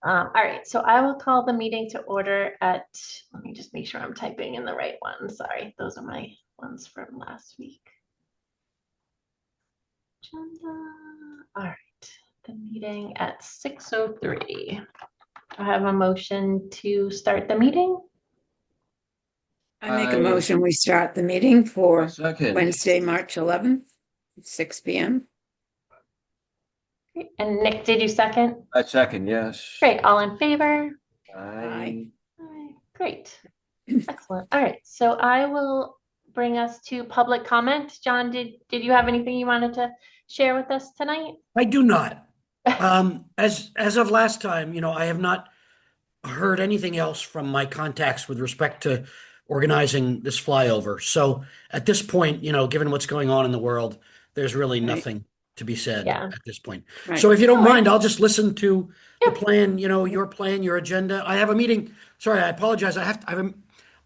All right, so I will call the meeting to order at, let me just make sure I'm typing in the right one. Sorry, those are my ones from last week. Agenda. All right, the meeting at 6:03. I have a motion to start the meeting. I make a motion, we start the meeting A for second. Wednesday, March 11th, 6 p.m. And Nick, did you second? A second, yes. Great, all in favor? Aye. Aye. Great, excellent. All right, so I will bring us to public comment. John, did you have anything you wanted to share with us tonight? I do not. As of last time, I have not heard anything else from my contacts with respect to organizing this flyover. So at this point, given what's going on in the world, there's really Right. nothing to be said Yeah. at this point. Right. So if you don't All right. mind, I'll just listen to the Yep. plan, your plan, your agenda. I have a meeting. Sorry, I apologize. I'm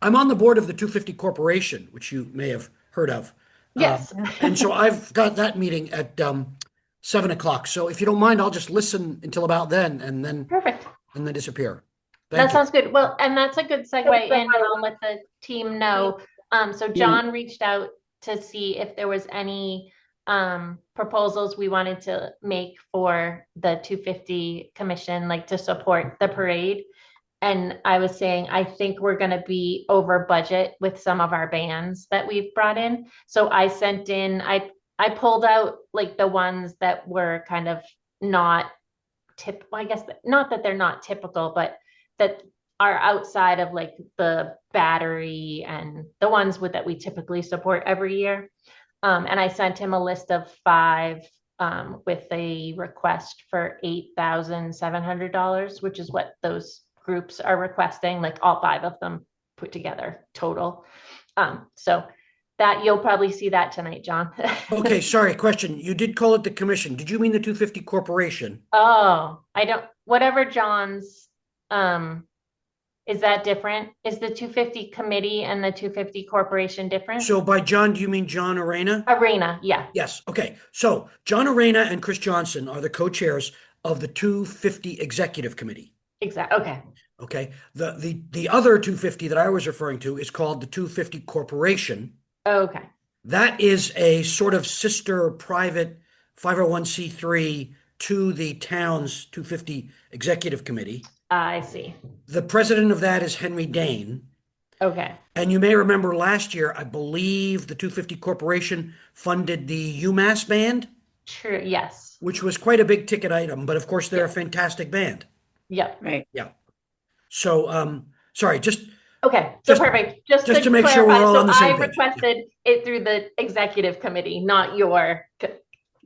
on the board of the 250 Corporation, which you may have heard of. Yes. And so I've got that meeting at 7 o'clock. So if you don't mind, I'll just listen until about then and then Perfect. disappear. That Thank you. sounds good. Well, and that's a good segue in, and I'll let the team know. So John reached out to see if there was any proposals we wanted to make for the 250 commission, like to support the parade. And I was saying, I think we're going to be over budget with some of our bands that we've brought in. So I sent in, I pulled out like the ones that were kind of not typical, I guess, not that they're not typical, but that are outside of like the battery and the ones that we typically support every year. And I sent him a list of 5 with a request for $8,700, which is what those groups are requesting, like all 5 of them put together total. So that you'll probably see that tonight, John. Okay, sorry, question. You did call it the commission. Did you mean the 250 Corporation? Oh, I don't, whatever John's, is that different? Is the 250 committee and the 250 corporation different? So by John, do you mean John Arena? Arena, yeah. Yes. Okay. So John Arena and Chris Johnson are the co-chairs of the 250 Executive Committee. Exactly. Okay. Okay. The other 250 that I was referring to is called the 250 Corporation. Okay. That is a sort of sister private 501c3 to the town's 250 Executive Committee. I see. The president of that is Henry Dane. Okay. And you may remember last year, I believe the 250 Corporation funded the UMass band, True. Yes. which was quite a big ticket item, but of course they're a fantastic band. Yep. Right. Yeah. So, sorry, Okay. So Just- perfect. Just to make clarify, sure we're all so on the same I page. requested it through the executive committee, not your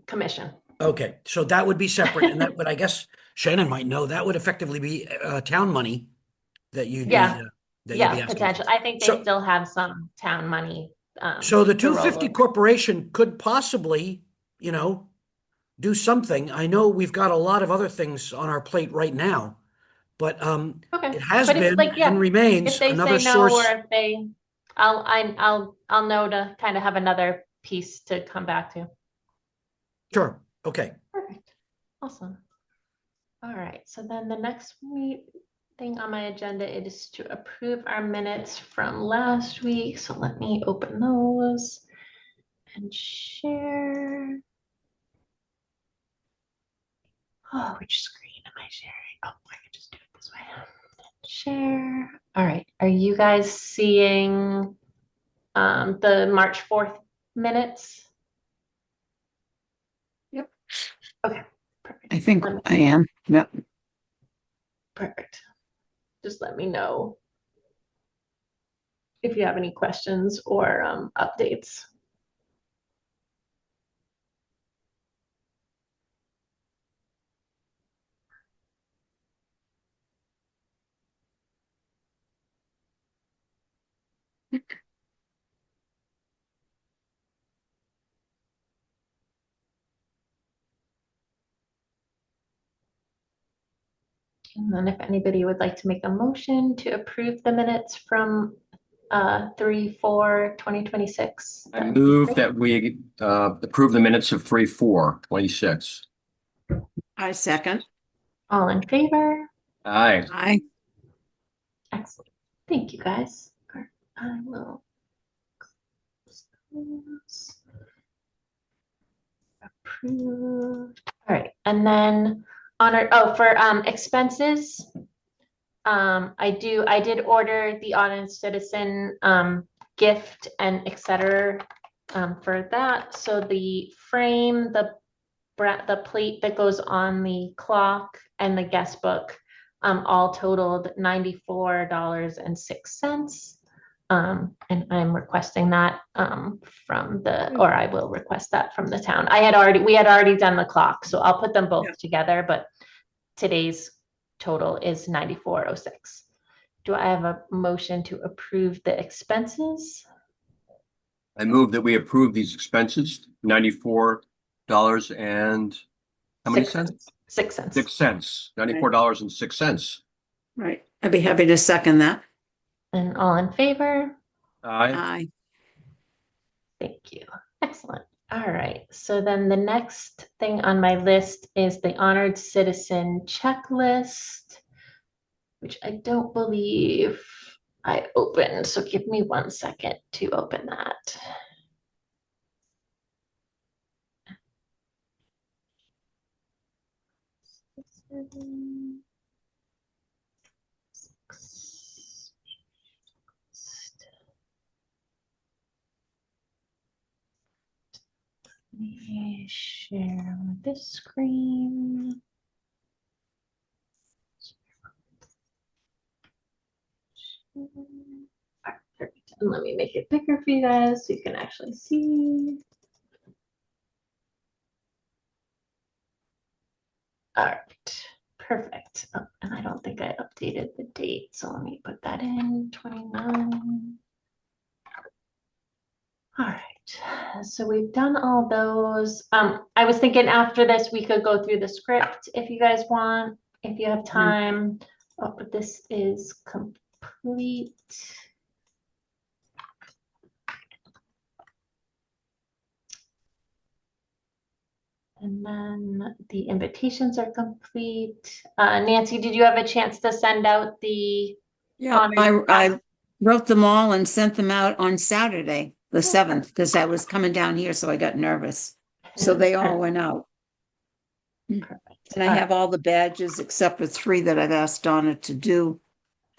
commission. okay, so that would be separate, and that would, I guess Shannon might know, that would effectively be town money that you'd Yeah. that you'd be Yeah, asking for. potentially. I think they So- still have some town money. So the to roll 250 over. Corporation could possibly, do something. I know we've got a lot of other things on our plate right now, but Okay. it has But it's been like, yeah, and remains if they another say no, source. or if they, I'll know to kind of have another piece to come back to. Sure. Okay. Perfect. Awesome. All right. So then the next thing on my agenda is to approve our minutes from last week. So let me open those and share. Oh, which screen am I sharing? Oh, I can just do it this way. Share. All right. Are you guys seeing the March 4th minutes? Yep. Okay. Perfect. I think I am. Yep. Perfect. Just let me know if you have any questions or updates. And then if anybody would like to make a motion to approve the minutes from 3/4/2026. I move that we approve the minutes of 3/4/26. I second. All in favor? Aye. Aye. Excellent. Thank you, guys. All right, I will close. Approve. All right, and then for expenses, I did order the Honest Citizen gift and et cetera for that. So the frame, the plate that goes on the clock and the guest book all totaled $94.06. And I'm requesting that or I will request that from the town. We had already done the clock, so I'll put them Yeah. both together, but today's total is 94.06. Do I have a motion to approve the expenses? I move that we approve these expenses, $94 and how many cents? 6 cents. 6 cents, $94.06. Right. I'd be happy to second that. And all in favor? Aye. Aye. Thank you. Excellent. All right. So then the next thing on my list is the honored citizen checklist, which I don't believe I opened. So give me 1 second to open that. Let me share this screen. Perfect. And let me make it bigger for you guys so you can actually see. All right, perfect. Oh, and I don't think I updated the date, so let me put that in 29. All right, so we've done all those. I was thinking after this we could go through the script if you guys want, if you have time. Oh, but this is complete. And then the invitations are complete. Nancy, did you have a chance to send out the? Yeah, I wrote them all and sent them out on Saturday, the 7th, because I was coming down here, so I got nervous. So they all went out. Perfect. And I have all the badges except for 3 that I've asked Donna to do,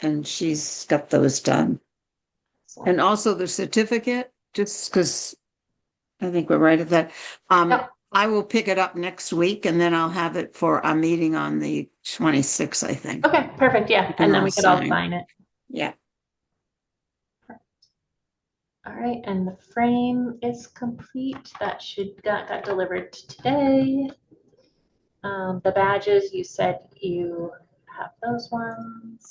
and she's got those done. And also the certificate, just because I think we're right at that. Yep. I will pick it up next week and then I'll have it for our meeting on the 26th, I think. Okay, perfect. Yeah, You can and then all we could all sign. sign it. Yeah. All right, and the frame is complete. That got delivered today. The badges, you said you have those ones.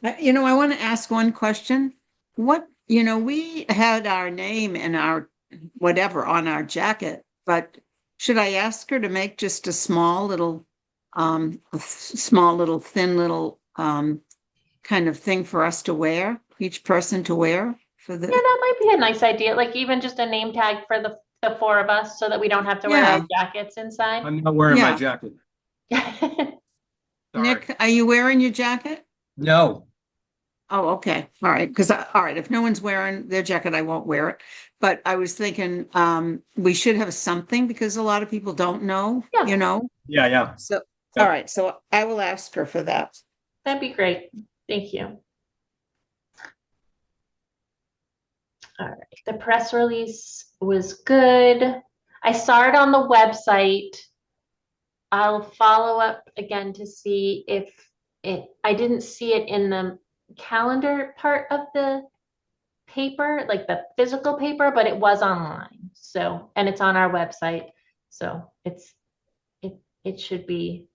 Yep. I want to ask one question. We had our name and our whatever on our jacket, but should I ask her to make just a small little thin little kind of thing for us to wear, each person to wear for the Yeah, that might be a nice idea. Like even just a name tag for the 4 of us so that we don't have to wear our jackets inside. I'm not wearing my Yeah. jacket. Sorry. Nick, are you wearing your jacket? No. Oh, okay. All right. All right. If no one's wearing their jacket, I won't wear it. But I was thinking, we should have something because a lot of people don't know, Yeah. Yeah. So, Yep. all right. So I will ask her for that. That'd be great. Thank you. All right. The press release was good. I saw it on the website. I'll follow up again to see if I didn't see it in the calendar part of the paper, like the physical paper, but it was online. So, and it's on our website. So it should be,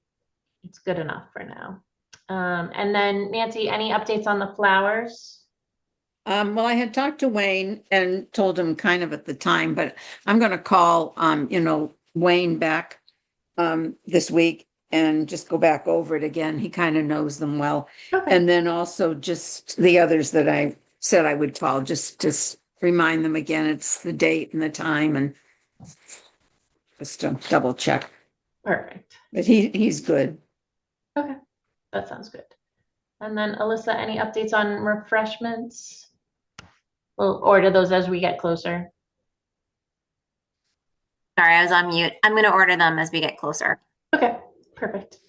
it's good enough for now. And then Nancy, any updates on the flowers? Well, I had talked to Wayne and told him kind of at the time, but I'm going to call, Wayne back this week and just go back over it again. He kind of knows them well. Okay. And then also just the others that I said I would call, just to remind them again, it's the date and the time and just to double check. Perfect. But he's good. Okay. that sounds good. And then Alyssa, any updates on refreshments? We'll order those as we get closer. Sorry, I was on mute. I'm going to order them as we get closer. Okay, perfect.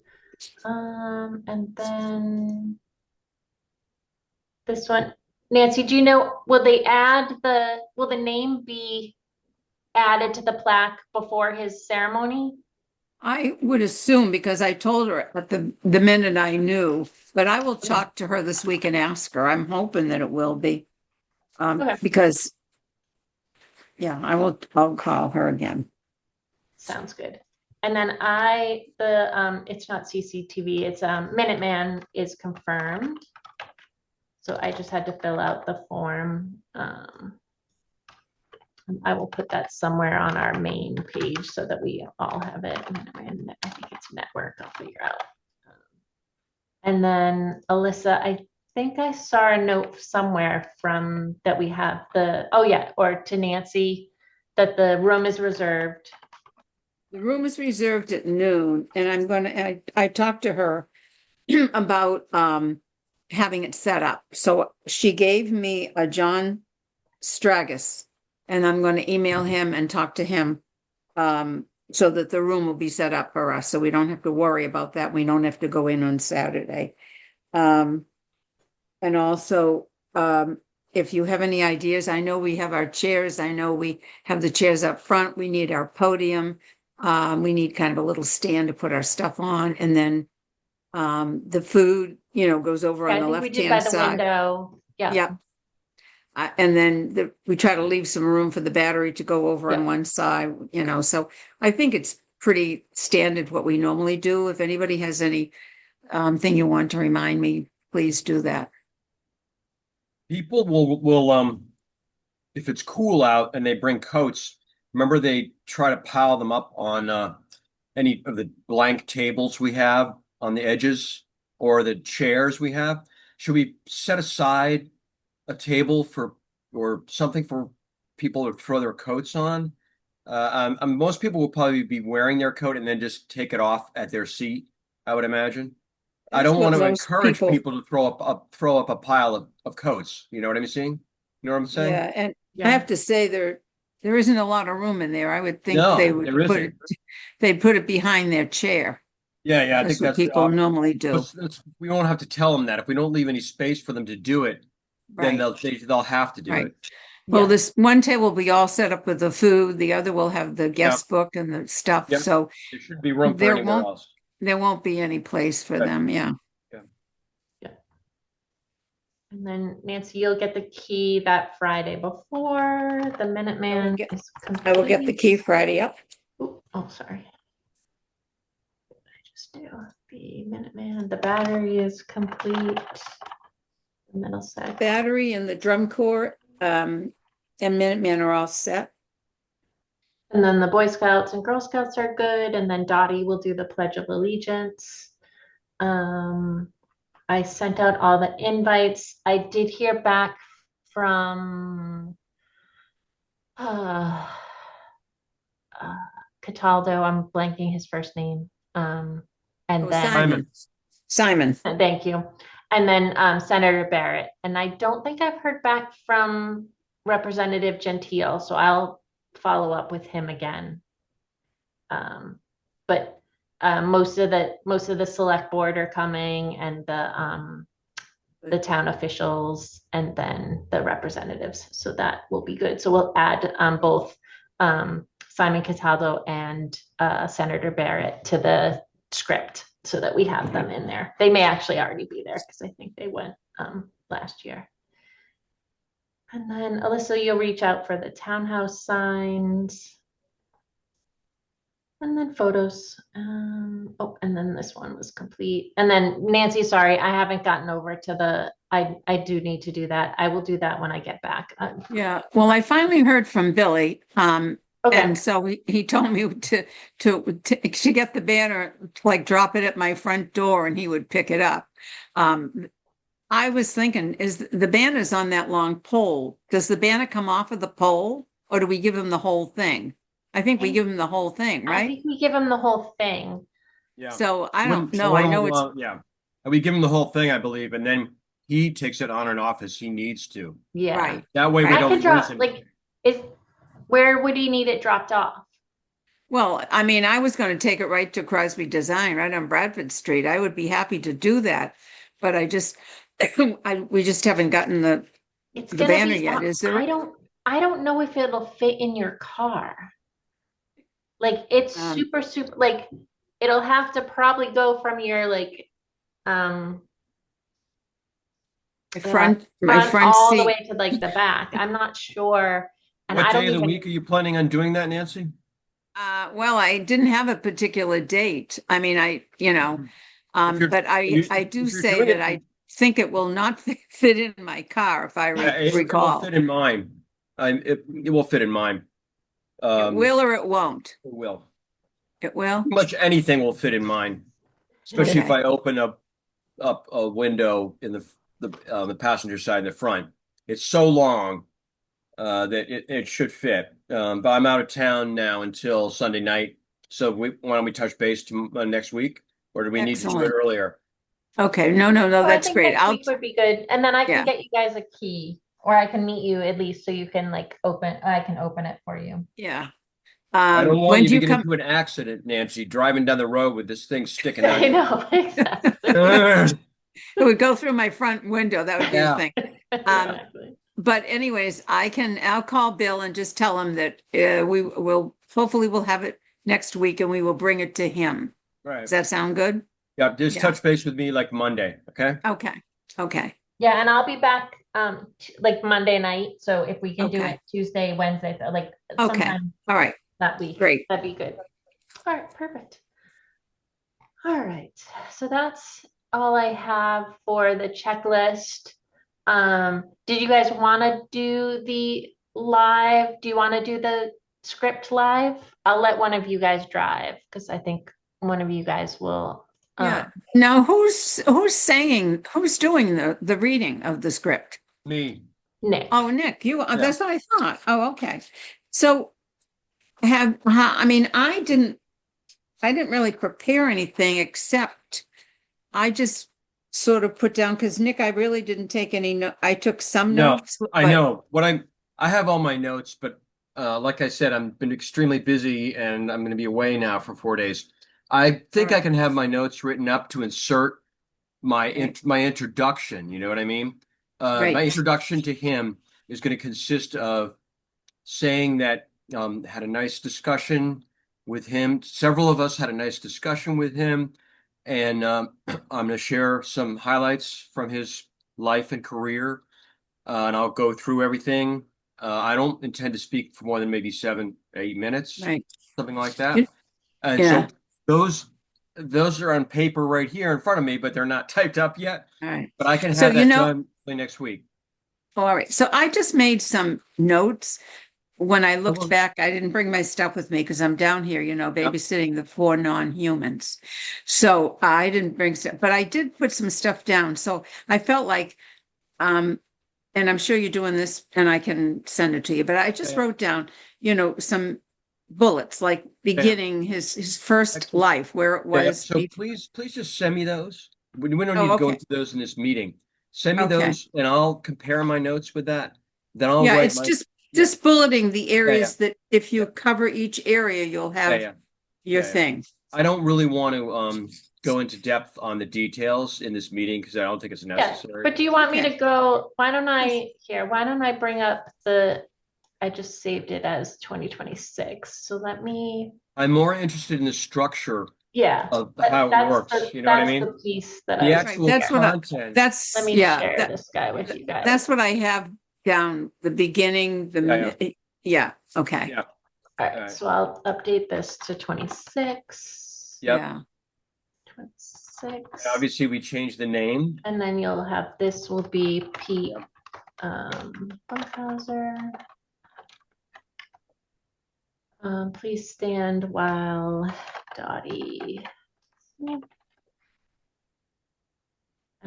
And then this one, Nancy, do you know, will the name be added to the plaque before his ceremony? I would assume, because I told her at the minute I knew, but I will talk to her this week and ask her. I'm hoping that it will be. Okay. Because, yeah, I'll call her again. Sounds good. And then it's not CCTV, it's Minuteman is confirmed. So I just had to fill out the form. I will put that somewhere on our main page so that we all have it. And I think it's network, I'll figure out. And then Alyssa, I think I saw a note somewhere from that we have or to Nancy, that the room is reserved. The room is reserved at noon, and I talked to her about having it set up. So she gave me a John Stragus, and I'm going to email him and talk to him so that the room will be set up for us. So we don't have to worry about that. We don't have to go in on Saturday. And also, if you have any ideas, I know we have our chairs. I know we have the chairs up front. We need our podium. We need kind of a little stand to put our stuff on. And then the food, goes over on the left-hand side. Window. Yeah. Yep. And then we try to leave some room for the battery to go over on one side, so I think it's pretty standard what we normally do. If anybody has any thing you want to remind me, please do that. People will if it's cool out and they bring coats, remember they try to pile them up on any of the blank tables we have on the edges or the chairs we have. Should we set aside a table or something for people to throw their coats on? Most people will probably be wearing their coat and then just take it off at their seat, I would imagine. I don't want to encourage people to throw up a pile of coats. You know what I'm saying? You know what I'm saying? Yeah, and I have to say there isn't a lot of room in there. I would think they'd put it behind their chair. Yeah, I think what people normally do. We won't have to tell them that. If we don't leave any space for them to do it, then they'll have to do it. Well, this one table will be all set up with the food. The other will have the guest book and the stuff. Yep. So there should be room for anywhere else. There won't be any place for them. Yeah. And then Nancy, you'll get the key that Friday before the Minuteman is complete. I will get the key Friday up. Oh, sorry. I just do the Minuteman. The battery is complete. The middle set. Battery and the drum corps and Minuteman are all set. And then the Boy Scouts and Girl Scouts are good. And then Dottie will do the Pledge of Allegiance. I sent out all the invites. I did hear back from Cataldo. I'm blanking his first name. And then Simon. Thank you. And then Senator Barrett. And I don't think I've heard back from Representative Gentile, so I'll follow up with him again. But most of the select board are coming, and the town officials, and then the representatives. So that will be good. So we'll add both Simon Cataldo and Senator Barrett to the script so that we have them in there. They may actually already be there because I think they went last year. And then Alyssa, you'll reach out for the townhouse signs. And then photos. And then this one was complete. And then Nancy, sorry, I haven't gotten over to I do need to do that. I will do that when I get back. Yeah. Well, I finally heard from Billy. Okay. And so he told me to get the banner, like drop it at my front door and he would pick it up. I was thinking, is the banner's on that long pole? Does the banner come off of the pole, or do we give him the whole thing? I think we give him the whole thing, right? I think we give him the whole thing. Yeah. So I don't know. I know it's And we give him the whole thing, I believe, and then he takes it on and off as he needs to. Yeah. Right. That way we Right. I don't could lose drop, him. like, where would he need it dropped off? Well, I mean, I was going to take it right to Crosby Design, right on Bradford Street. I would be happy to do that, but I just, we just haven't gotten It's the gonna banner be, yet. Is there? I don't know if it'll fit in your car. Like, it's Um, super, like, it'll have to probably go from your, like, um, my front all the seat. way to like the back. I'm not sure. And What I day don't of the even, week are you planning on doing that, Nancy? Well, I didn't have a particular date. I mean, If you're but I do if you're say doing that it, I think it will not fit in my car if I yeah, it will recall. fit in mine. It will fit in mine. It will or it won't. It will. It will. Pretty much anything will fit in mine, especially if Okay. I open up a window in the passenger side in the front. It's so long that it should fit. But I'm out of town now until Sunday night. So why don't we touch base next week, or do we need to do it Excellent. earlier? Okay. No, I that's think great. next week would be good. And then I can Yeah, get you guys a key, or I can meet you at least so you can like I can open it for you. yeah. I don't want When you do to you get come? into an accident, Nancy, driving down the road with this thing sticking out. I know, exactly. It would go through my front window. That would be a Yeah. thing. Exactly. But anyways, I'll call Bill and just tell him that hopefully we'll have it next week and we will bring it to him. Right. Does that sound good? Yeah, just Yeah. touch base with me like Monday, okay? Okay. Yeah, and I'll be back like Monday night. So if we can do Okay. it Tuesday, Wednesday, like Okay. sometime All right. that week, Great. that'd be good. All right, perfect. All right, so that's all I have for the checklist. Did you guys want to do the live? Do you want to do the script live? I'll let one of you guys drive because I think one of you guys will. Yeah. Now who's doing the reading of the script? Me. Nick. Oh, Nick, Yeah. that's what I thought. Oh, okay. So I mean, I didn't really prepare anything except I just sort of put down because Nick, I really didn't take any I took some No, notes. I but- know I have all my notes, but like I said, I've been extremely busy and I'm going to be away now for 4 days. I think I can have my notes written up to insert my introduction. You know what I mean? Right. My introduction to him is going to consist of saying that had a nice discussion with him. Several of us had a nice discussion with him, and I'm going to share some highlights from his life and career, and I'll go through everything. I don't intend to speak for more than maybe 7, 8 minutes, Right. something like that. You- And Yeah. so those are on paper right here in front of me, but they're not typed up yet. All right. But I can So, have that done next week. All right. So I just made some notes. When I looked Okay. back, I didn't bring my stuff with me because I'm down here, babysitting the 4 non-humans. So I didn't bring stuff, but I did put some stuff down. So I felt like, and I'm sure you're doing this and I can send it to you, but I just Yeah. wrote down, some bullets, like beginning his first Excellent. life, where it Yeah, was. so please just send me those. We don't Oh, need to go okay. into those in this meeting. Send me Okay. those and I'll compare my notes with that. Then I'll Yeah, write it's my just bulleting the areas that if you cover each area, you'll have your yeah. thing. I don't really want to go into depth on the details in this meeting because I don't think it's Yeah, necessary. but do you want me Okay. to go? Why don't I bring up I just saved it as 2026. So let me, I'm more interested in the structure yeah. of but how it that's works. You know what I that's mean? the piece that The I was, actual That's what content. let me share this guy with you guys. That's what I have down, the beginning, Yeah. Okay. Yeah. All right, Alright. so I'll update this to 26. Yep. Yeah. 26. Obviously, we changed the name. And then you'll have, this will be Pete Bunkhauser. Please stand while Dottie. And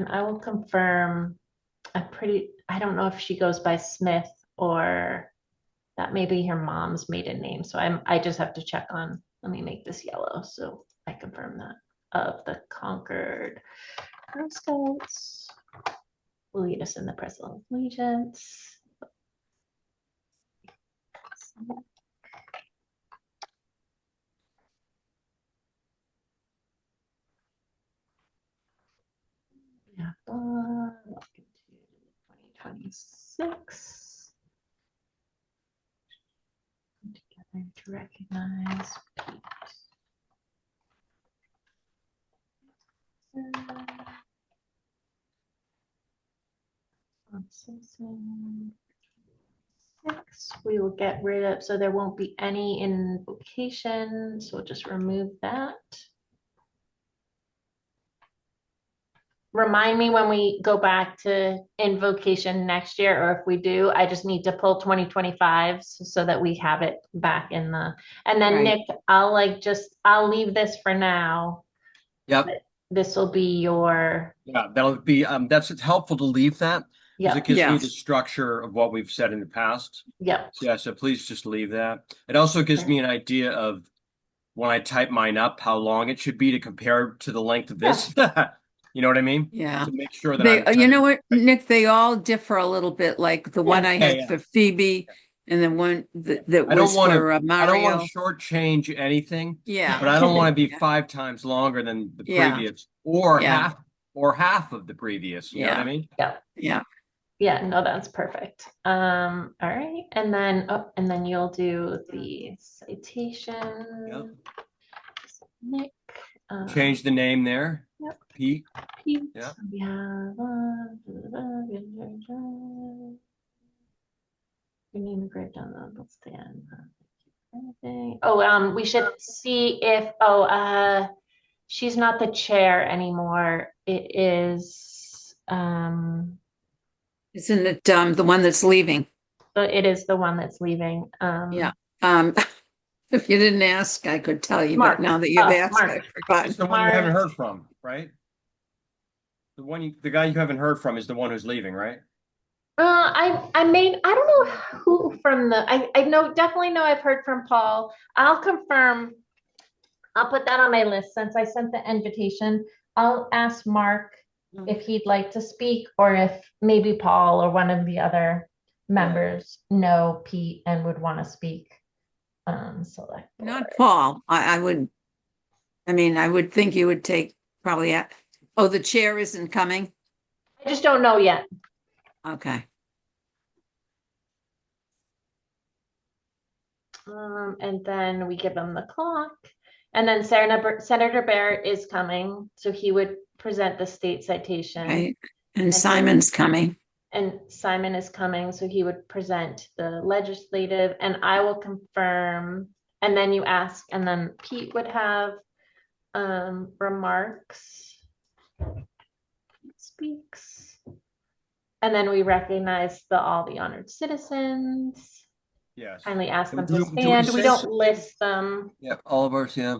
I will confirm, I don't know if she goes by Smith or that may be her mom's maiden name. So I just have to check on, let me make this yellow so I confirm that, of the Concord. Girl Scouts will lead us in the Pledge of Allegiance. Yeah, welcome to 2026. Together to recognize Pete. Simpson. Six, we will get rid of, so there won't be any invocation, so we'll just remove that. Remind me when we go back to invocation next year, or if we do, I just need to pull 2025 so that we have it back in the, and then Right. Nick, I'll leave this for now. Yep. This will be your, Yeah, that'll be that's it's helpful to leave that because yeah, it gives me Yeah. the structure of what we've said in the past. yeah, So, yeah, so please just leave that. It also gives me an idea of when I type mine up, how long it should be to compare to the length of this. You know what I mean? Yeah. To make sure that They, I'm you know typing- what, Nick, they all differ a little bit, like the one I Yeah, had yeah. for Phoebe and the one that I don't was want for to I don't Mario. want to shortchange anything, Yeah. but I don't want to be Yeah. 5 times longer than the Yeah. previous or Yeah. half of the previous. You know what I Yeah. mean? Yeah. yeah, no, that's perfect. All right, and then you'll do the citation. Nick. Change the name there. Yep. Pete. Pete. Yeah. We have your name engraved on the stand. Oh, we should see if she's not the chair anymore. It is Isn't it the one that's leaving? it is the one that's leaving. Yeah. Um, if you didn't ask, I could tell you, Mark. but now that you've asked, Mark. I've forgotten. It's the one you haven't Mark. heard from, right? The guy you haven't heard from is the one who's leaving, right? I don't know who from I definitely know I've heard from Paul. I'll confirm. I'll put that on my list since I sent the invitation. I'll ask Mark if he'd like to speak or if maybe Paul or one of the other members know Pete and would want to speak. Select board. Not Paul. I would think you would take probably the chair isn't coming. I just don't know yet. Okay. And then we give him the clock. And then Senator Barrett is coming, so he would present the state citation. Right. And Simon's coming. And Simon is coming, so he would present the legislative, and I will confirm. And then you ask, and then Pete would have remarks. Pete speaks. And then we recognize all the honored citizens. Yes. Kindly ask them Do to we stand. say We don't something? list them. Yeah, all of ours, yeah.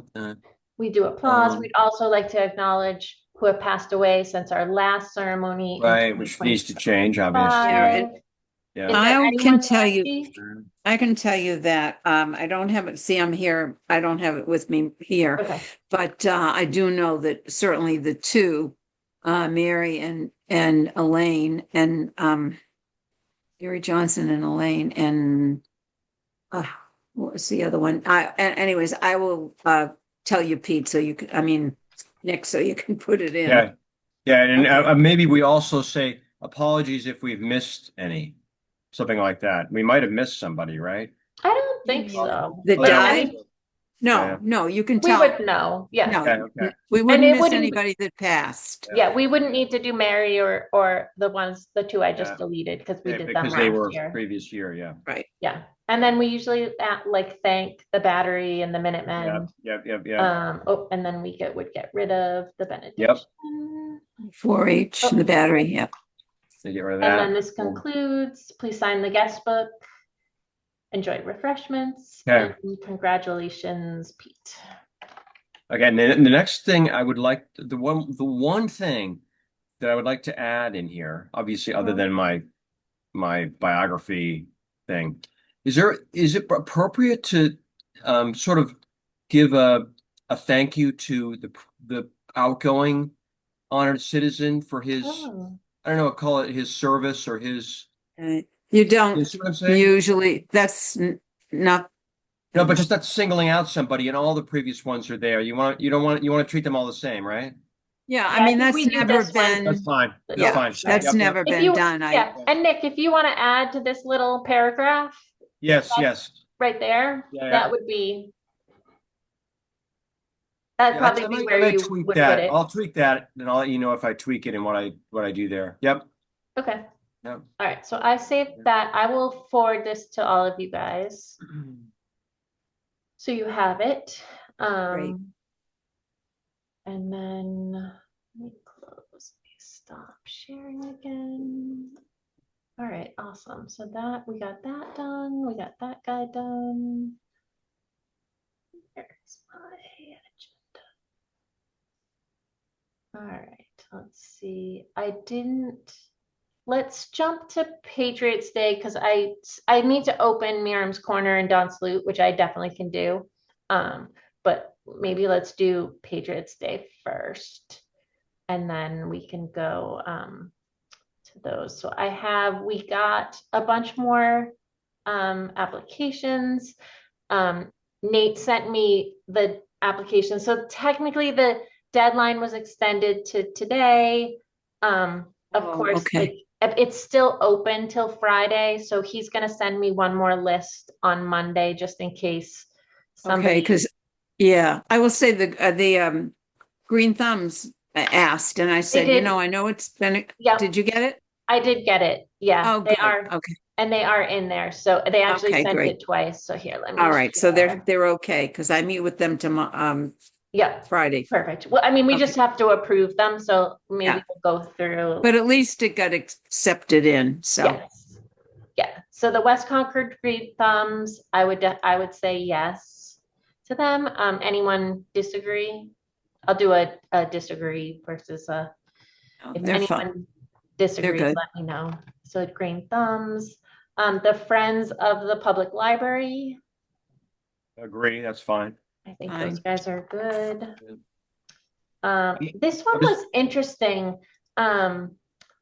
We do applause. Um, We'd also like to acknowledge who have passed away since our last ceremony. Right, which needs to change, obviously. Yeah, Yeah. Is there I anyone can tell you, happy? I can tell you that I don't have it. See, I'm here. I don't have it with me here, Okay. but I do know that certainly the two, Mary and Elaine, and Gary Johnson and Elaine, and what was the other one? Anyways, I will tell you, Pete, so you can. I mean, Nick, so you can put it in. Yeah. Yeah, and Okay. maybe we also say apologies if we've missed any, something like that. We might have missed somebody, right? I don't think so. That Like, died? Yeah. No, you can We tell. would know. Yeah. No, Okay. we wouldn't it miss wouldn't- anybody that passed. Yeah, we wouldn't need to do Mary or the two I just Yeah. deleted because we Yeah, did them because they were last year. previous year, yeah. Yeah. And then we usually thank the battery and the Yeah, Minutemen. yeah. And then we would get rid of the benediction. 4-H, the battery, yeah. So get rid of And that. then this concludes. Please sign the guest book. Enjoy refreshments. Okay. And congratulations, Pete. Again, the next thing I would like the one thing that I would like to add in here, obviously, other than my biography thing, is it appropriate to sort of give a thank you to the outgoing honored citizen for his, Oh, I don't know, call it his service or his, You you don't see what I'm saying? usually, not, No, but just not singling out somebody, and all the previous ones are there. You want to treat them all the same, right? yeah, I yeah, I mean, think that's we do never this one. That's been, fine. That's yeah, fine. Sure. that's Yep, yep. never If been you, done. yeah, and Nick, if you want to add to this little paragraph Yes, yes. right there, Yeah, yeah. that would be, that'd Yeah, probably be I where may you tweak would put that. it. I'll tweak that, and I'll let you know if I tweak it and what I do there. Yep. Okay. Yep. All right. So I saved that. I will forward this to all of you guys. So you have it. Great. And then let me close, stop sharing again. All right, awesome. So that we got that done. We got that guy done. There's my agenda. All right, let's see. Let's jump to Patriots Day because I need to open Miriam's Corner and Don Salute, which I definitely can do. But maybe let's do Patriots Day first, and then we can go to those. So we got a bunch more applications. Nate sent me the application. So technically the deadline was extended to today. Of Oh, course, okay. it's still open till Friday. So he's going to send me one more list on Monday just in case Okay, somebody. because, yeah, I will say the Green Thumbs asked, and I They said, did. I know it's been, Yep, did you get it? I did get it. Yeah, Oh, they good. are. Okay. And they are in there. So they actually Okay, sent great. it twice. So here, let me All right. So share. they're okay because I meet with them tomorrow, Yeah, Friday. perfect. Well, I mean, we Okay. just have to approve them, so maybe Yeah. we'll go through. But at least it got accepted in. So, Yes. Yeah. So the West Concord Green Thumbs, I would say yes to them. Anyone disagree? I'll do a disagree versus a, oh, if they're fun. anyone They're disagrees, good. let me know. So Green Thumbs, the Friends of the Public Library. Agree. That's fine. I think those Fine. guys are good. I'm This one just- was interesting.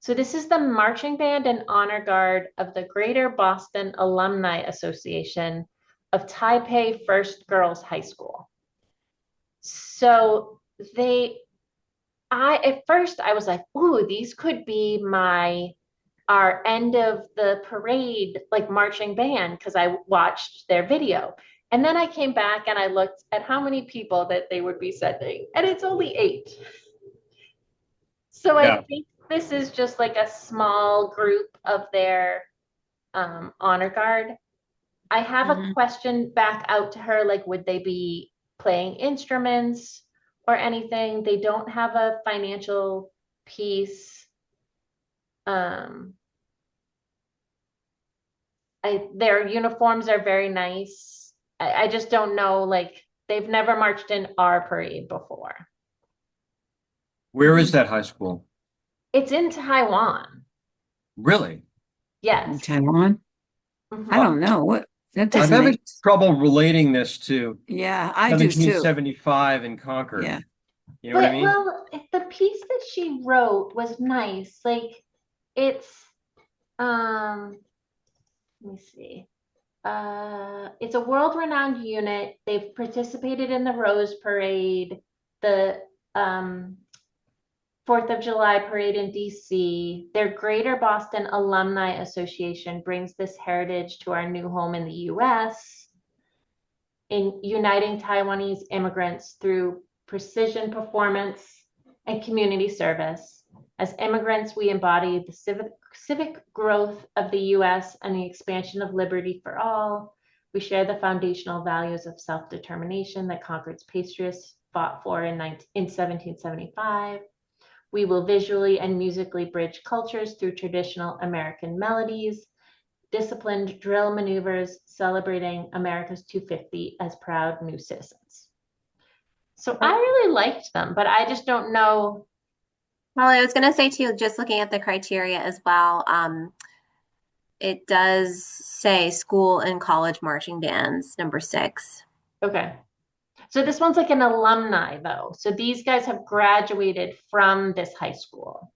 So this is the marching band and honor guard of the Greater Boston Alumni Association of Taipei First Girls High School. So at first I was like, ooh, these could be our end of the parade, like marching band, because I watched their video. And then I came back and I looked at how many people that they would be sending, and it's only 8. So Yeah. I think this is just like a small group of their honor guard. I have a Mhm. question back out to her, like, would they be playing instruments or anything? They don't have a financial piece. Their uniforms are very nice. I just don't know, like, they've never marched in our parade before. Where is that high school? It's in Taiwan. Really? In Yes. Taiwan? Mhm. I don't know what that I'm doesn't having make. trouble relating this to Yeah, I do too. 1775 in Concord. Yeah. You know what I mean? Well, the piece that she wrote was nice. Like it's let me see. It's a world-renowned unit. They've participated in the Rose Parade, the 4th of July parade in DC. Their Greater Boston Alumni Association brings this heritage to our new home in the US in uniting Taiwanese immigrants through precision performance and community service. As immigrants, we embody the civic growth of the US and the expansion of liberty for all. We share the foundational values of self-determination that Concord's patriots fought for in 1775. We will visually and musically bridge cultures through traditional American melodies, disciplined drill maneuvers, celebrating America's 250 as proud new citizens. So I really liked them, but I just don't know. Well, I was going to say too, just looking at the criteria as well, it does say school and college marching bands, number 6. Okay. So this one's like an alumni though. So these guys have graduated from this high school.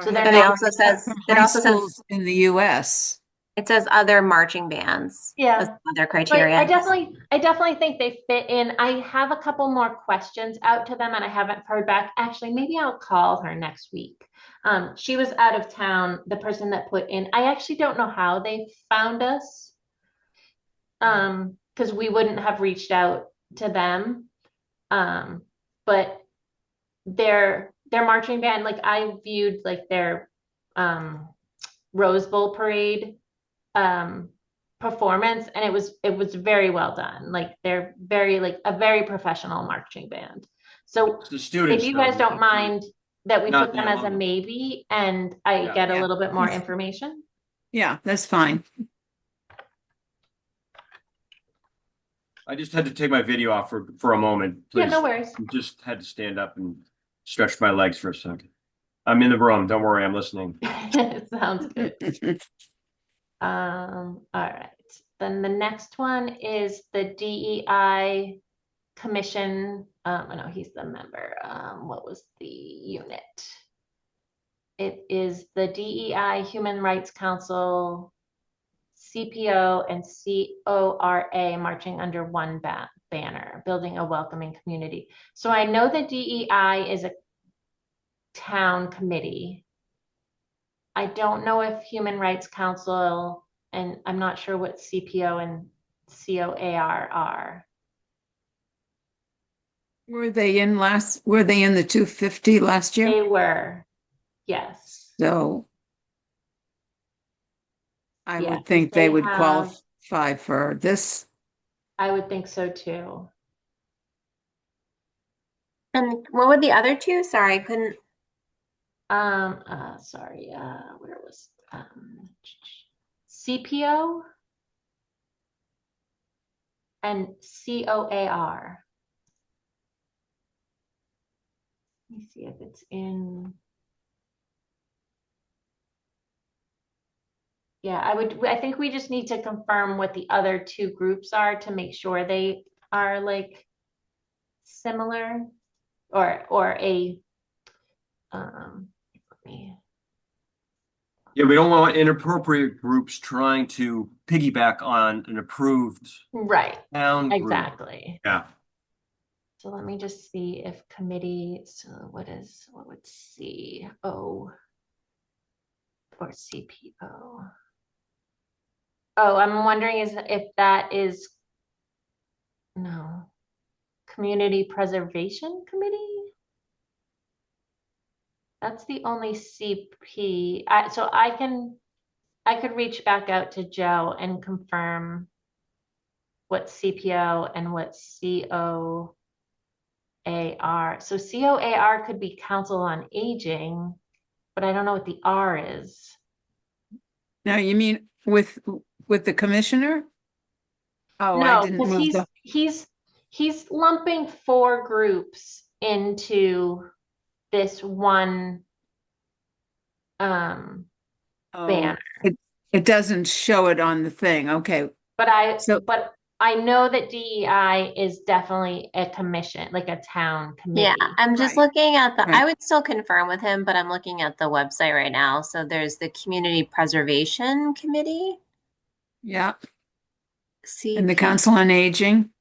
So they're And it not, also says, From it high also says, schools in the US. it says other marching bands. Yeah. As other but criteria. I definitely think they fit in. I have a couple more questions out to them and I haven't heard back. Actually, maybe I'll call her next week. She was out of town, the person that put in. I actually don't know how they found us. Because we wouldn't have reached out to them. But their marching band, like I viewed like their Rose Bowl parade performance, and it was very well done. Like they're very like a very professional marching band. So The if students, you though, guys don't mind that we not put the them as a alumni. maybe and I Yeah. get a Yeah. little bit more information. Yeah, that's fine. I just had to take my video off for a moment, Yeah, please. no worries. Just had to stand up and stretch my legs for a second. I'm in the room. Don't worry, I'm listening. Sounds good. All right. Then the next one is the DEI commission. No, he's the member. What was the unit? It is the DEI Human Rights Council, CPO and CORA marching under one banner, building a welcoming community. So I know that DEI is a town committee. I don't know if Human Rights Council, and I'm not sure what CPO and COAR are. Were they in the 250 last year? They were, yes. So I Yeah, would think they they would have, qualify for this. I would think so too. And what were the other two? Sorry, I couldn't. Sorry, where was CPO and COAR. Let me see if it's in. Yeah, I think we just need to confirm what the other two groups are to make sure they are like similar or a let me, Yeah, we don't want inappropriate groups trying to piggyback on an approved right, town group. exactly. Yeah. So let me just see if committee, so what would CO or CPO? Oh, I'm wondering if that is, no, Community Preservation Committee? That's the only CP. So I could reach back out to Joe and confirm what CPO and what COAR. So COAR could be Council on Aging, but I don't know what the R is. Now, you mean with the commissioner? Oh, I No, didn't because move the, he's lumping four groups into this one oh, banner. it doesn't show it on the thing. Okay. So But I know that DEI is definitely a commission, like a town Yeah, committee. I'm just Right. looking at the, I Right. would still confirm with him, but I'm looking at the website right now. So there's the Community Preservation Committee, Yeah, and the CP. Council on Aging.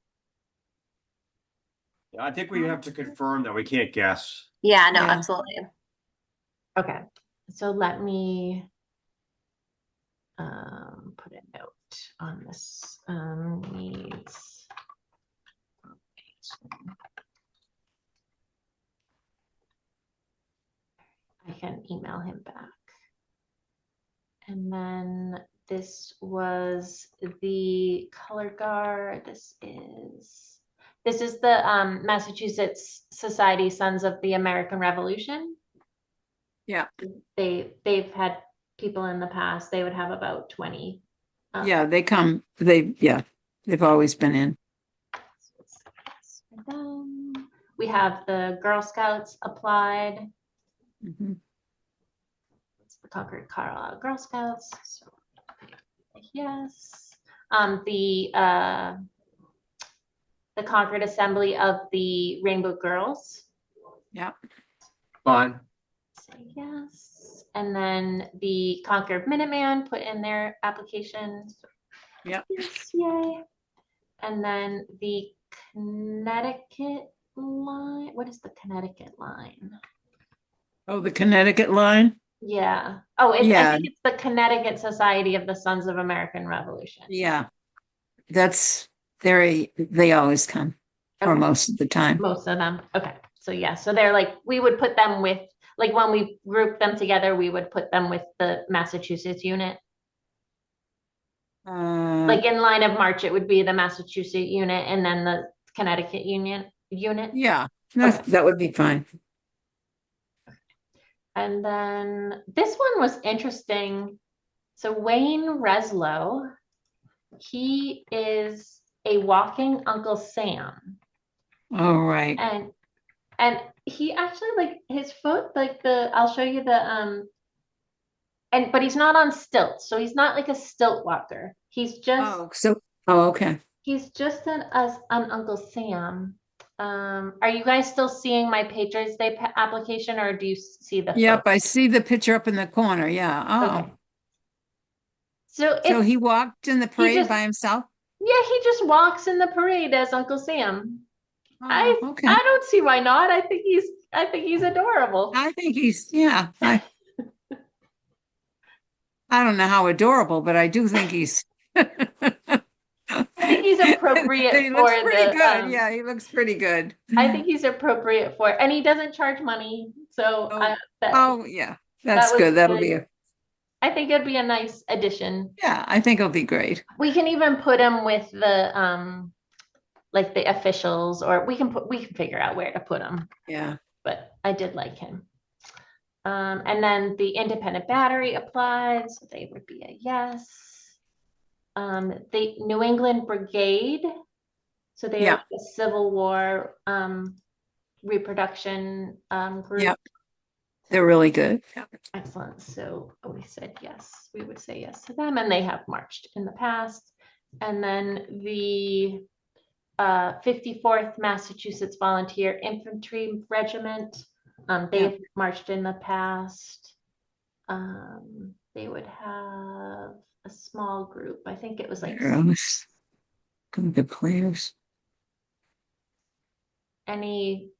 I think we have to confirm that. We can't guess. Yeah, no, Yeah. absolutely. Okay, so let me put a note on this. Needs. I can email him back. And then this was the color guard. This is the Massachusetts Society Sons of the American Revolution. Yeah. They've had people in the past. They would have about 20. Yeah, they've always been in. We have the Girl Scouts applied. Mhm. It's the Concord Carlisle Girl Scouts. So yes. The the Concord Assembly of the Rainbow Girls. Yeah. Fine. Say yes. And then the Concord Minuteman put in their application. Yep. Yes, yay. And then the Connecticut line. What is the Connecticut line? Oh, the Connecticut line? Yeah. Oh, I Yeah. think it's the Connecticut Society of the Sons of American Revolution. Yeah. They always come for Okay. most of the time. Most of them. Okay. So yeah, so they're like, we would put them with, like when we group them together, we would put them with the Massachusetts unit. Like in line of march, it would be the Massachusetts unit and then the Connecticut unit. Yeah, Okay. that would be fine. And then this one was interesting. So Wayne Reslow, he is a walking Uncle Sam. All right. And he actually, like, his foot, like I'll show you but he's not on stilts, so he's not like a stilt walker. He's just okay. he's just an Uncle Sam. Are you guys still seeing my Patriots Day application, or do you see the Yep, photo? I see the picture up in the corner. Yeah. Oh. Okay. So So he walked in the parade by himself? Yeah, he just walks in the parade as Uncle Sam. Oh, okay. I don't see why not. I think he's adorable. I think I don't know how adorable, but I do think he's I think he's appropriate he for looks pretty the good. Yeah, he looks pretty good. I think he's appropriate for, and he doesn't charge money. So yeah, that's that was good. That'll good. I think it'd be a nice addition. Yeah, I think it'll be great. We can even put him with the like the officials, or we can figure out where to put him. Yeah. But I did like him. And then the independent battery applied, so they would be a yes. The New England Brigade, so they are the Civil War reproduction group. Yep. They're really good. Excellent. So we said yes. We would say yes to them, and they have marched in the past. And then the 54th Massachusetts Volunteer Infantry Regiment. They have marched in the past. They would have a small group. I think it was like the players. Any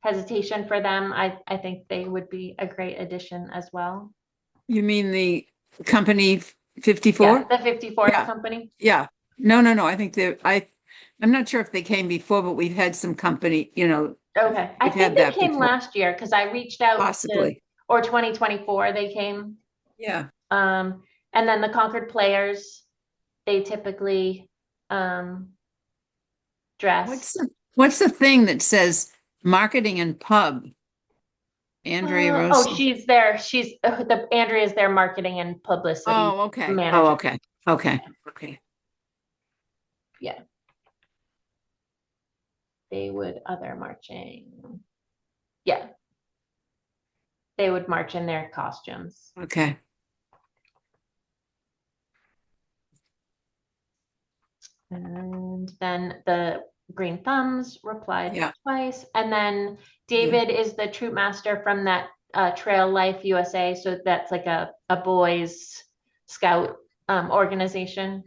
hesitation for them? I think they would be a great addition as well. You mean the company 54? Yeah, the 54th company. Yeah. No. I think I'm not sure if they came before, but we've had some company, Okay. I think they came before. last year because I reached out Possibly. or 2024 they came. Yeah. And then the Concord players, they typically dress. What's the thing that says marketing and pub? Andrea Rose. Oh, she's there. Andrea's their marketing and publicity. Oh, okay. Manager. Oh, okay. Yeah. They would other marching. Yeah. They would march in their costumes. Okay. And then the Green Thumbs replied twice. And then David is the troop master from that Trail Life USA. So that's like a boys scout organization.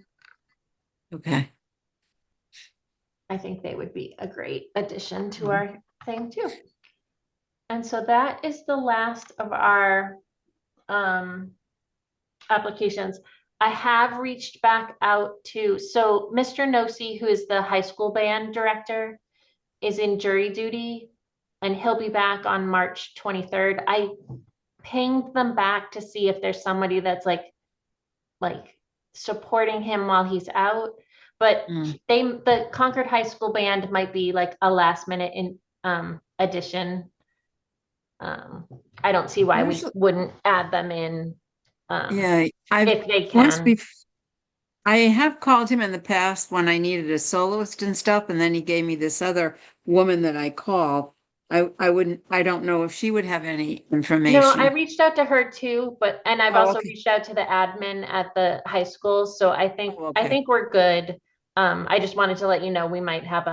Okay. I think they would be a great addition to our thing too. And so that is the last of our applications. I have reached back out to, so Mr. Nosey, who is the high school band director, is in jury duty, and he'll be back on March 23rd. I pinged them back to see if there's somebody that's like supporting him while he's out. But the Concord High School band might be like a last minute addition. I don't see why we wouldn't add them in. If they can. I have called him in the past when I needed a soloist and stuff, and then he gave me this other woman that I call. I don't know if she would have any information. No, I reached out to her too, and I've also reached out to the admin at the high school. So I think we're good. I just wanted to let you know we might have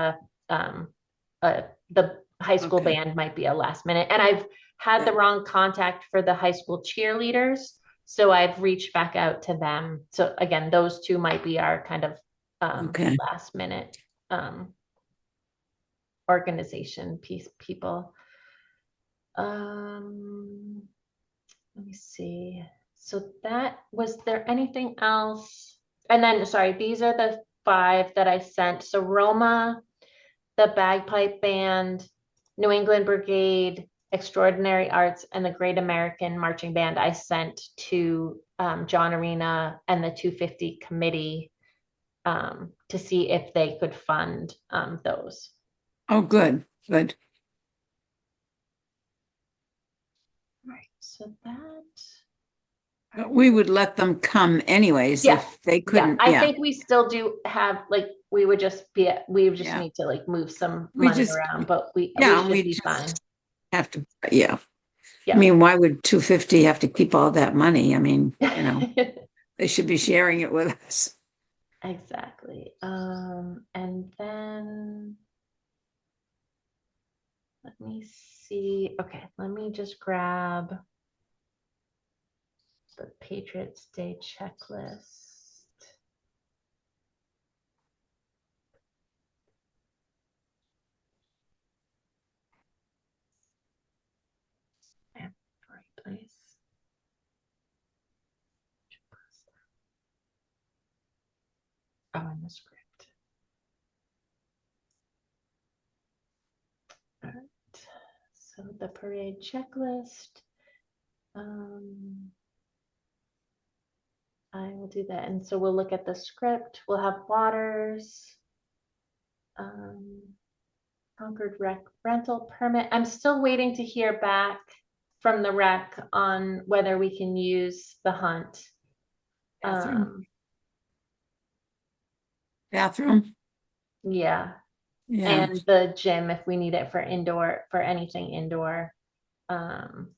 the high school Okay. band might be a last minute. And I've had the Yeah. wrong contact for the high school cheerleaders. So I've reached back out to them. So again, those two might be our kind of Okay. last minute organization people. Let me see. So that was there anything else? And then sorry, these are the five that I sent. So Roma, the Bagpipe Band, New England Brigade, Extraordinary Arts, and the Great American Marching Band I sent to John Arena and the 250 committee to see if they could fund those. Oh, good, good. Right. So that. But we would let them come anyways Yeah. if they Yeah, couldn't. I Yeah, think we still do have like we would just yeah. need to like move some We money just, around, but we yeah, should we be fine. just have to, yeah. I Yeah. mean, why would 250 have to keep all that money? I mean, they should be sharing it with us. Exactly. And then let me see. Okay, let me just grab the Patriots Day checklist. And right place. Oh, in the script. All right. So the parade checklist. I will do that. And so we'll look at the script. We'll have waters, um, Concord rec rental permit. I'm still waiting to hear back from the rec on whether we can use the hunt. Bathroom, bathroom, Yeah. yeah. And the gym if we need it for indoor, for anything indoor. Um,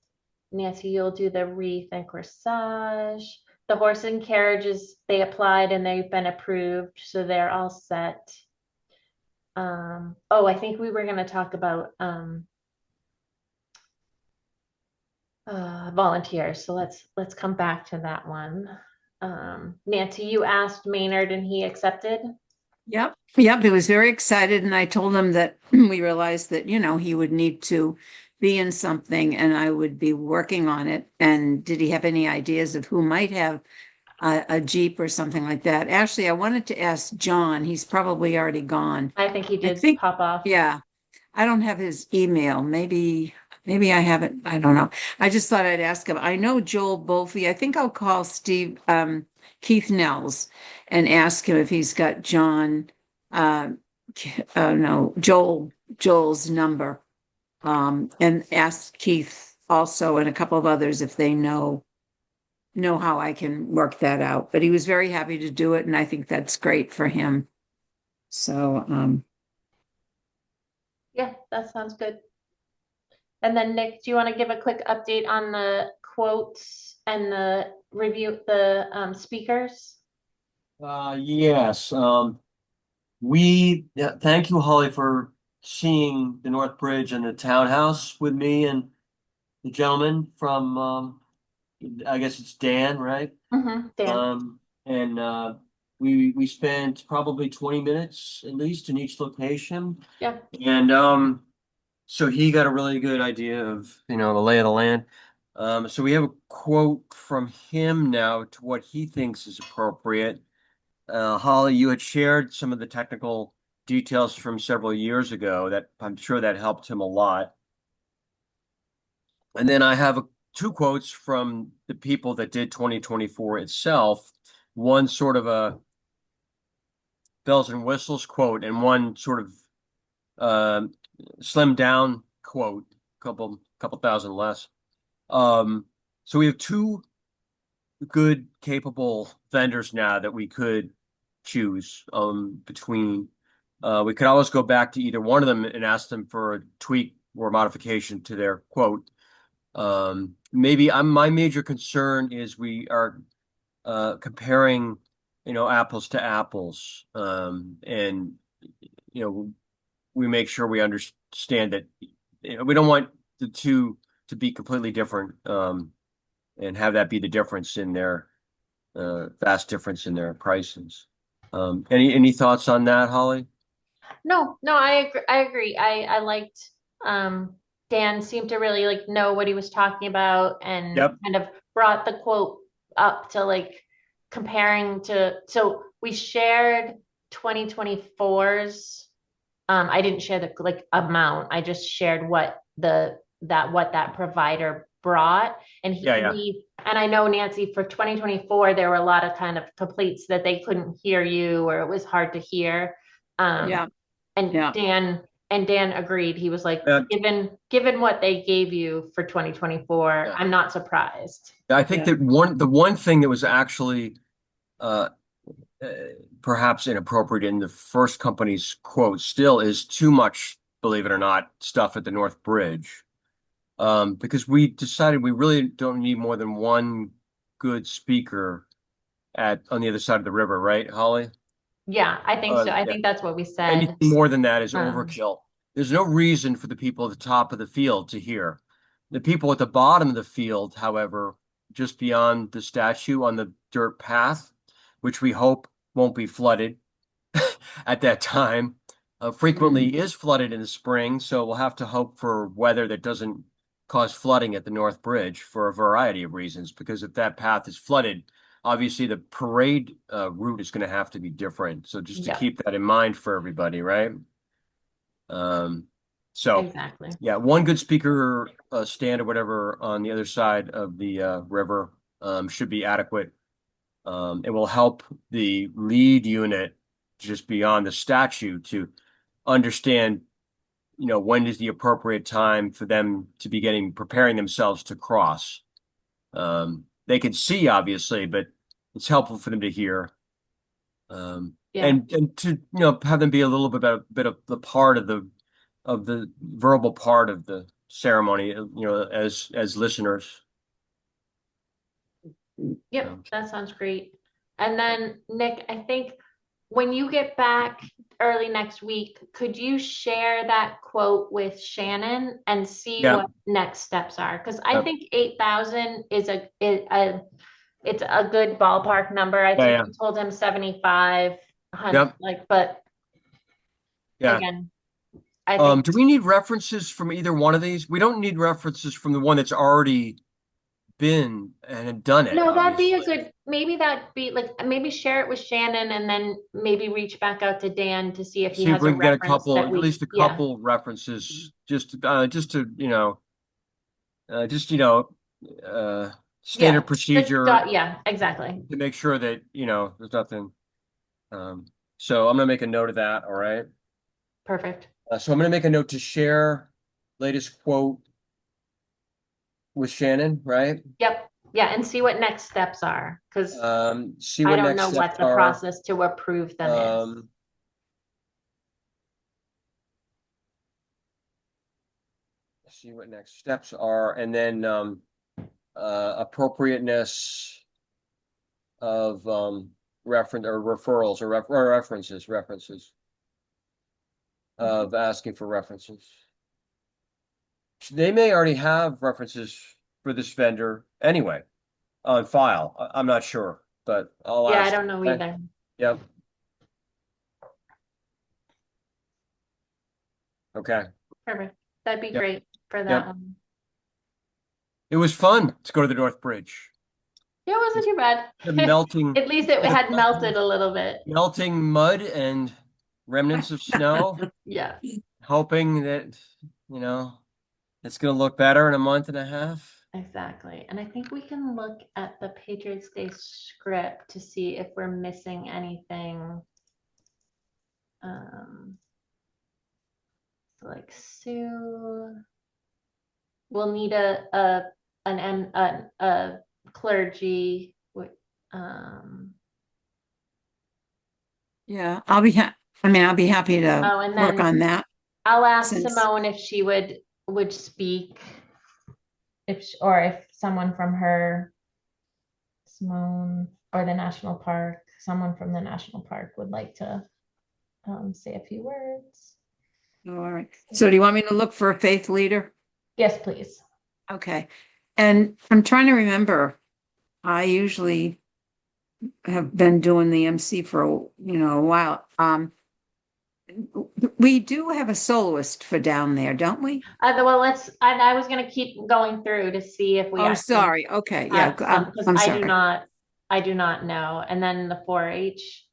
Nancy, you'll do the wreath and corsage. The horse and carriages, they applied and they've been approved, so they're all set. Oh, I think we were going to talk about volunteers. So let's come back to that one. Nancy, you asked Maynard and he accepted. Yep, yep, he was very excited, and I told him that we realized that, he would need to be in something and I would be working on it. And did he have any ideas of who might have a Jeep or something like that? Actually, I wanted to ask John. He's probably already gone. I think he I did think, pop off. yeah, I don't have his email. Maybe I haven't. I don't know. I just thought I'd ask him. I know Joel Bolfie. I think I'll call Keith Nels and ask him if he's got uh, no, Joel's number. And ask Keith also and a couple of others if they know how I can work that out. But he was very happy to do it, and I think that's great for him. So, Yeah, that sounds good. And then Nick, do you want to give a quick update on the quotes and the review, the speakers? Yes. Thank you, Holly, for seeing the North Bridge and the townhouse with me and the gentleman from, I guess it's Dan, right? Dan. And we spent probably 20 minutes at least in each location. Yeah. And so he got a really good idea of, the lay of the land. So we have a quote from him now to what he thinks is appropriate. Holly, you had shared some of the technical details from several years ago that I'm sure that helped him a lot. And then I have two quotes from the people that did 2024 itself. One sort of a bells and whistles quote, and one sort of uh, slimmed down quote, couple thousand less. So we have two good, capable vendors now that we could choose between. We could always go back to either one of them and ask them for a tweak or modification to their quote. Maybe my major concern is we are comparing apples to apples. And, we make sure we understand that, we don't want the two to be completely different, and have that be the difference in their, vast difference in their prices. Any thoughts on that, Holly? No, I agree. I liked Dan seemed to really like know what he was talking about and Yep. kind of brought the quote up to like comparing to so we shared 2024's. I didn't share the like amount. I just shared what that provider brought. And Yeah, yeah. I know Nancy for 2024, there were a lot of kind of complaints that they couldn't hear you or it was hard to hear. Yeah, And yeah. Dan agreed. He was like, Uh, given what they gave you for 2024, yeah. I'm not surprised. I think Yeah. that the one thing that was actually, uh, uh, perhaps inappropriate in the first company's quote still is too much, believe it or not, stuff at the North Bridge. Because we decided we really don't need more than one good speaker on the other side of the river, right, Holly? Yeah, I think so. I Yeah. think that's what we said. Anything more than that is Um, overkill. There's no reason for the people at the top of the field to hear. The people at the bottom of the field, however, just beyond the statue on the dirt path, which we hope won't be flooded at that time, frequently is flooded in the spring. So we'll have to hope for weather that doesn't cause flooding at the North Bridge for a variety of reasons. Because if that path is flooded, obviously the parade route is going to have to be different. So just to yeah, keep that in mind for everybody, right? Um, so exactly. yeah, one good speaker stand or whatever on the other side of the river should be adequate. It will help the lead unit just beyond the statue to understand, when is the appropriate time for them to be preparing themselves to cross. They can see obviously, but it's helpful for them to hear. Yeah. And to have them be a little bit of the part of the verbal part of the ceremony, as listeners. Yep, that sounds great. And then Nick, I think when you get back early next week, could you share that quote with Shannon and see Yeah, what next steps are? Because I yeah, think 8,000 is it's a good ballpark number. I yeah, think yeah, you told him 7,500, yep, like, but yeah. again, I think Do we need references from either one of these? We don't need references from the one that's already been and had done it, no, that'd be a obviously. good, maybe that'd be like, maybe share it with Shannon and then maybe reach back out to Dan to see if he See if has we a can get reference at least a yeah, couple references, just to, just, standard yeah, procedure yeah, exactly. to make sure that, there's nothing. Um, so I'm gonna make a note of that. All right. Perfect. So I'm gonna make a note to share latest quote with Shannon, right? Yep. Yeah. And see what next steps are because See I what don't next know steps what the are. process to approve them is. Um, see what next steps are, and then appropriateness of reference or referrals or references of asking for references. They may already have references for this vendor anyway on file. I'm not sure, but I'll Yeah, I ask. don't know Okay. either. Yep. Okay. Perfect. That'd be Yep. great for that Yep. one. It was fun to go to the North Bridge. Yeah, it wasn't It's too the bad. melting, At least it the had melted a little bit. melting mud and remnants of snow, Yeah, hoping that, you know, it's going to look better in a month and a half. exactly. And I think we can look at the Patriots Day script to see if we're missing anything. So like Sue, we'll need a clergy. Um, Yeah, I'll be happy to oh, and work then on that I'll ask since, Simone if she would speak, or if someone from her, Simone or the national park. someone from the national park would like to say a few words. All right. So do you want me to look for a faith leader? Yes, please. Okay. And I'm trying to remember, I usually have been doing the MC for, a while. We do have a soloist for down there, don't we? Well, I was gonna keep going through to see if we Oh, actually sorry. Okay. Yeah. have some, because I'm I sorry. do not know. And then the 4-H,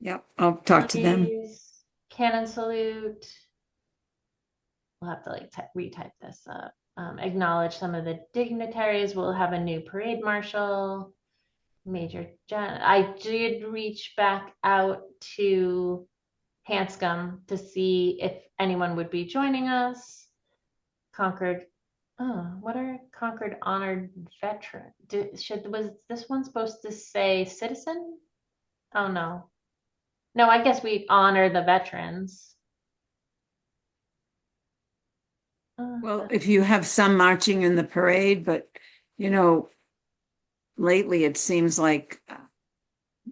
Yep. I'll talk to them. please, cannon salute. We'll have to like retype this up. Acknowledge some of the dignitaries. We'll have a new parade marshal. Major Jen. I did reach back out to Hanscom to see if anyone would be joining us. Concord. Oh, what are Concord honored veteran? Was this one supposed to say citizen? Oh no. No, I guess we honor the veterans. Well, if you have some marching in the parade, but, lately it seems like,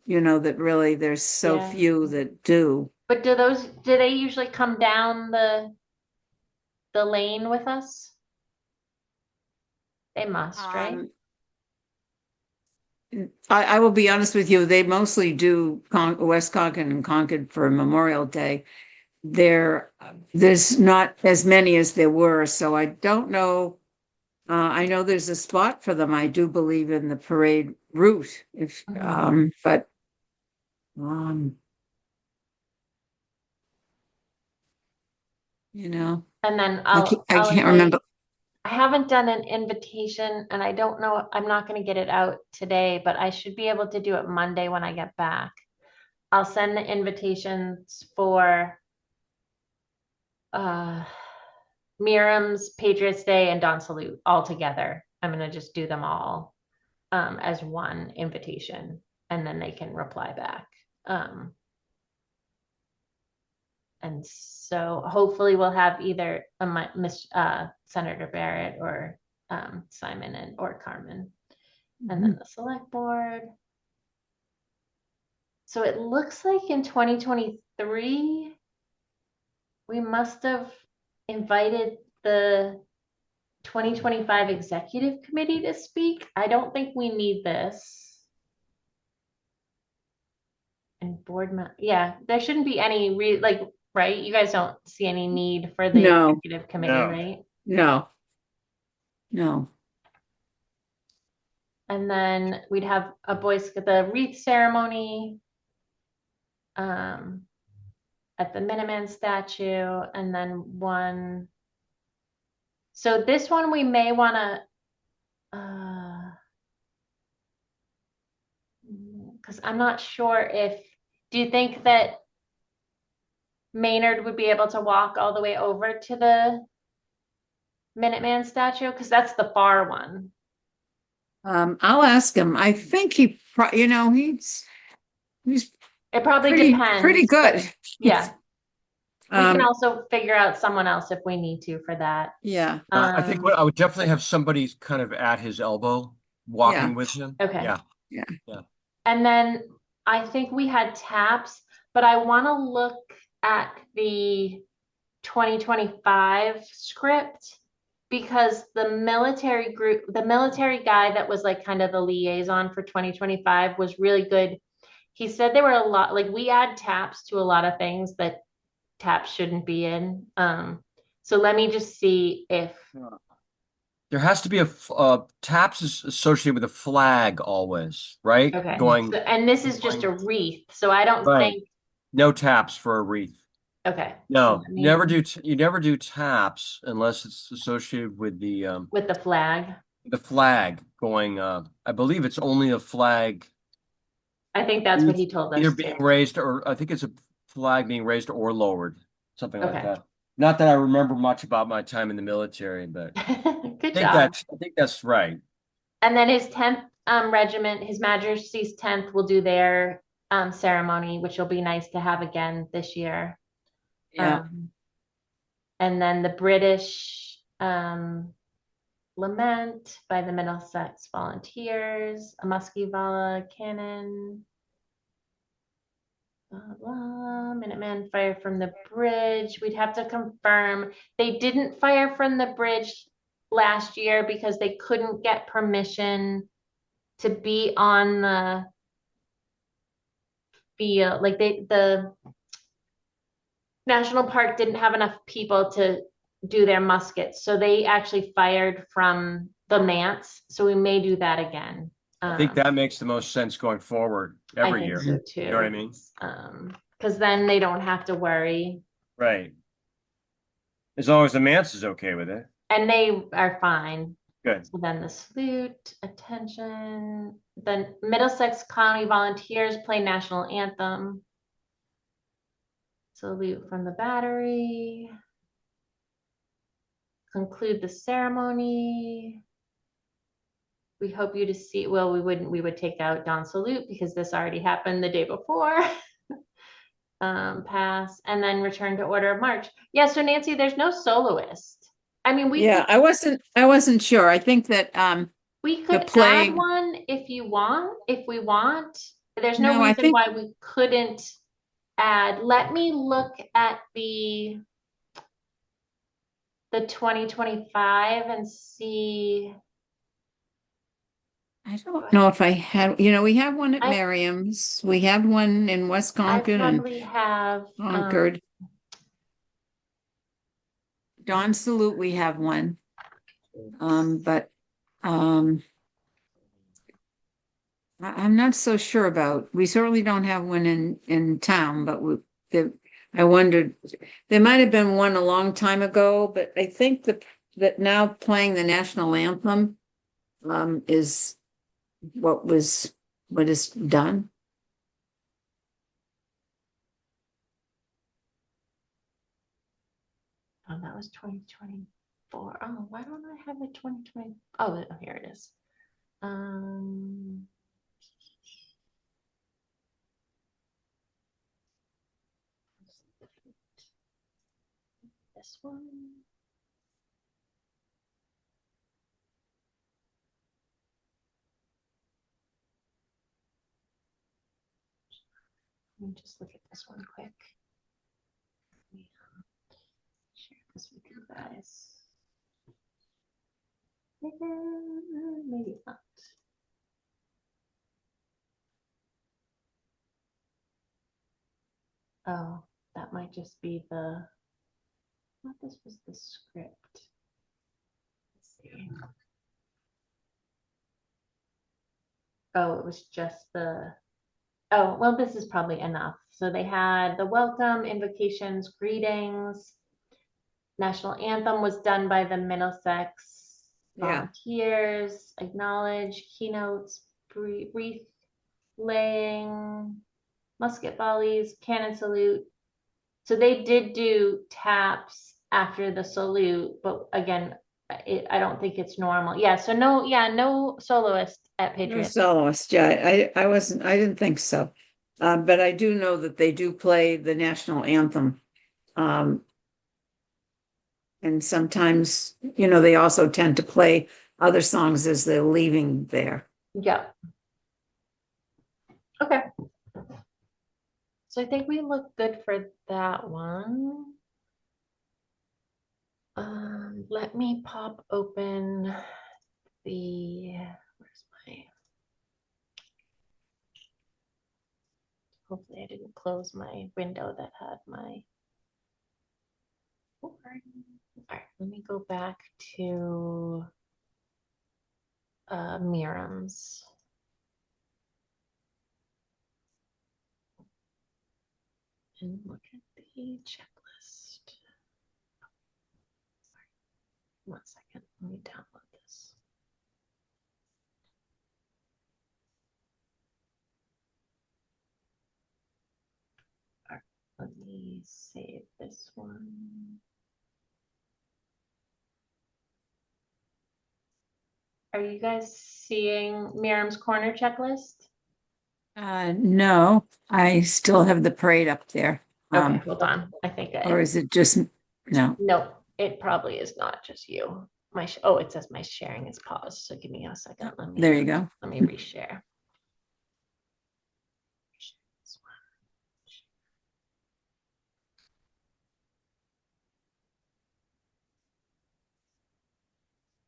that really there's so Yeah. few that do. But do they usually come down the lane with us? They must, right? I will be honest with you, they mostly do West Concord and Concord for Memorial Day. There's not as many as there were, so I don't know. I know there's a spot for them. I do believe in the parade route, but And then I can't remember. I haven't done an invitation and I don't know, I'm not going to get it out today, but I should be able to do it Monday when I get back. I'll send the invitations for Miriam's Patriots Day and Dawn Salute all together. I'm going to just do them all as one invitation and then they can reply back. And so hopefully we'll have either Senator Barrett or Simon or Carmen, and then the select board. So it looks like in 2023, we must have invited the 2025 executive committee to speak. I don't think we need this. And yeah, there shouldn't be any right? You guys don't see any need for the executive committee, right? No. And then we'd have the wreath ceremony at the Minuteman statue, and then one. So this one we may want to, because I'm not sure do you think that Maynard would be able to walk all the way over to the Minuteman statue? Because that's the far one. I'll ask him. I think he's It probably depends. Pretty good. Yeah. We can also figure out someone else if we need to for that. Yeah. I think I would definitely have somebody kind of at his elbow walking with him. Okay. Yeah. And then I think we had taps, but I want to look at the 2025 script because the military guy that was like kind of the liaison for 2025 was really good. He said there were a lot, like we add taps to a lot of things that taps shouldn't be in. So let me just see if there has to be taps is associated with a flag always, right? Okay. And this is just a wreath, so I don't think no taps for a wreath. Okay. No, you never do taps unless it's associated with the flag. The flag going I believe it's only a flag. I think that's what he told us. Either being raised or I think it's a flag being raised or lowered, something like that. Not that I remember much about my time in the military, but Good job. I think that's right. And then his 10th regiment, His Majesty's 10th, will do their ceremony, which will be nice to have again this year. Yeah. And then the British Lament by the Middlesex Volunteers, a Muskie Vala Cannon. Blah, blah, Minutemen fire from the bridge. We'd have to confirm. They didn't fire from the bridge last year because they couldn't get permission to be on the field. Like the National Park didn't have enough people to do their muskets, so they actually fired from the manse. So we may do that again. I think that makes the most sense going forward I every think year. so too. You know what I mean? Because then they don't have to worry, Right. As long as the manse is okay with it. and they are fine. Good. So then the salute, attention. Then Middlesex County Volunteers play national anthem. Salute from the battery. Conclude the ceremony. We hope you to see, well, we would take out Dawn Salute because this already happened the day before. Pass, and then return to order of march. Yeah, so Nancy, there's no soloist. I mean, Yeah, I wasn't sure. I think that, we could add playing- one if you want, if we want. There's no No, I reason think- why we couldn't add. Let me look at the 2025 and see. I don't know if I had, we have one at I- Merriam's. We have one in West I Concord and probably have Concord. Dawn Salute, we have one. But I'm not so sure about, we certainly don't have one in town, but I wondered, there might have been one a long time ago, but I think that now playing the national anthem is what is done. Oh, that was 2024. Oh, why don't I have the 2020? Oh, here it is. This one. Let me just look at this one quick. Share this with you guys. Maybe not. Oh, that might just be the. I thought this was the script. Let's see. Oh, it was just the. Oh, well, this is probably enough. So they had the welcome, invocations, greetings. National anthem was done by the Middlesex Volunteers. Acknowledge, keynotes, wreath laying, musket volleys, cannon salute. So they did do taps after the salute, but again, I don't think it's normal. Yeah, so no soloist at No Patriot. soloist, yeah, I didn't think so. But I do know that they do play the national anthem. And sometimes, they also tend to play other songs as they're leaving there. Yeah. Okay. So I think we look good for that one. Let me pop open where's my, hopefully I didn't close my window that had my, all right, let me go back to Miriam's. And look at the checklist. Sorry. 1 second, let me download this. All right, let me save this one. Are you guys seeing Miriam's corner checklist? No, I still have the parade up there. Okay, hold on. I think Or is it just, no? no, it probably is not just you. oh, it says my sharing is paused, so give me a second. There you go. Let me reshare.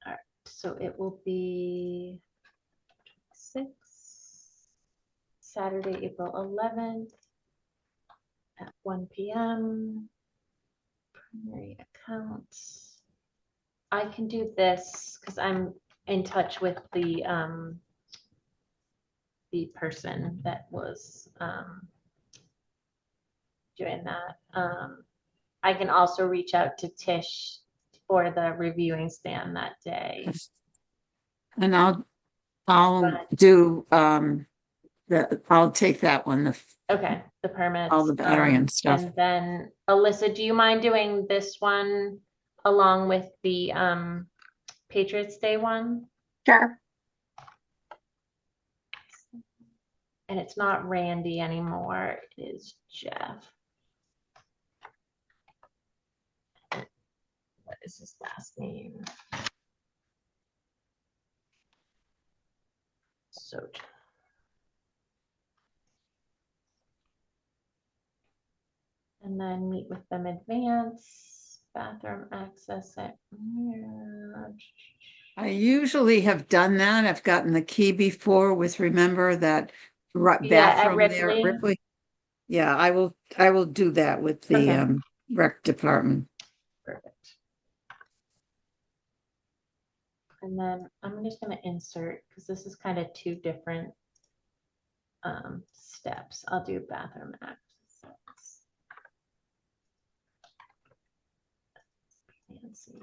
All right, so it will be Saturday, April 11th at 1 p.m. Primary accounts. I can do this because I'm in touch with the person that was doing that. I can also reach out to Tish for the reviewing stand that day. And I'll But- do, I'll take that one, Okay, the permits. all the battery and stuff. And then Alyssa, do you mind doing this one along with the Patriots Day one? Sure. And it's not Randy anymore, it is Jeff. What is his last name? So. And then meet with them advance, bathroom access at. I usually have done that. I've gotten the key before with, remember that bathroom there at Ripley? Yeah, I will do that with the Okay. rec department. Perfect. And then I'm just going to insert, because this is kind of two different steps. I'll do bathroom access. Nancy.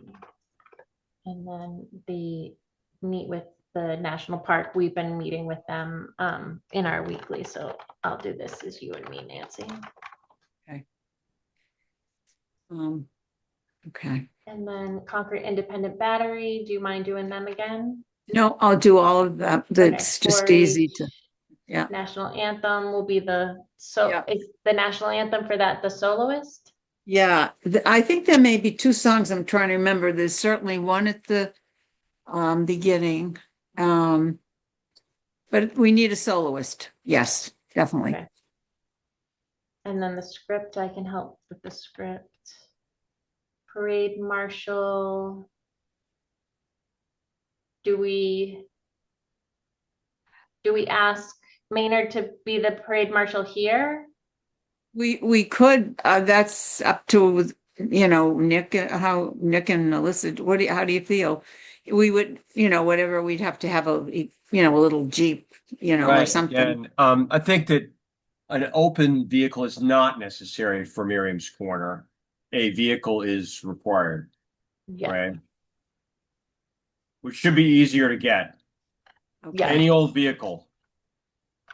And then the meet with the national park. We've been meeting with them in our weekly, so I'll do this as you and me, Nancy. Okay. Okay. And then Concord Independent Battery, do you mind doing them again? No, I'll do all of that. That's Okay, just 4-H, easy to, yeah. National Anthem will be Yeah. is the national anthem for that the soloist? Yeah, I think there may be two songs I'm trying to remember. There's certainly one at the beginning. But we need a soloist. Yes, definitely. Okay. And then the script, I can help with the script. Parade marshal. Do we ask Maynard to be the parade marshal here? We could, that's up to, Nick, how Nick and Alyssa, how do you feel? We would, whatever, we'd have to have a little Jeep, or Right, something. and I think that an open vehicle is not necessary for Miriam's Corner. A vehicle is required, Yeah. right? Which should be easier to get. Okay. Any old vehicle.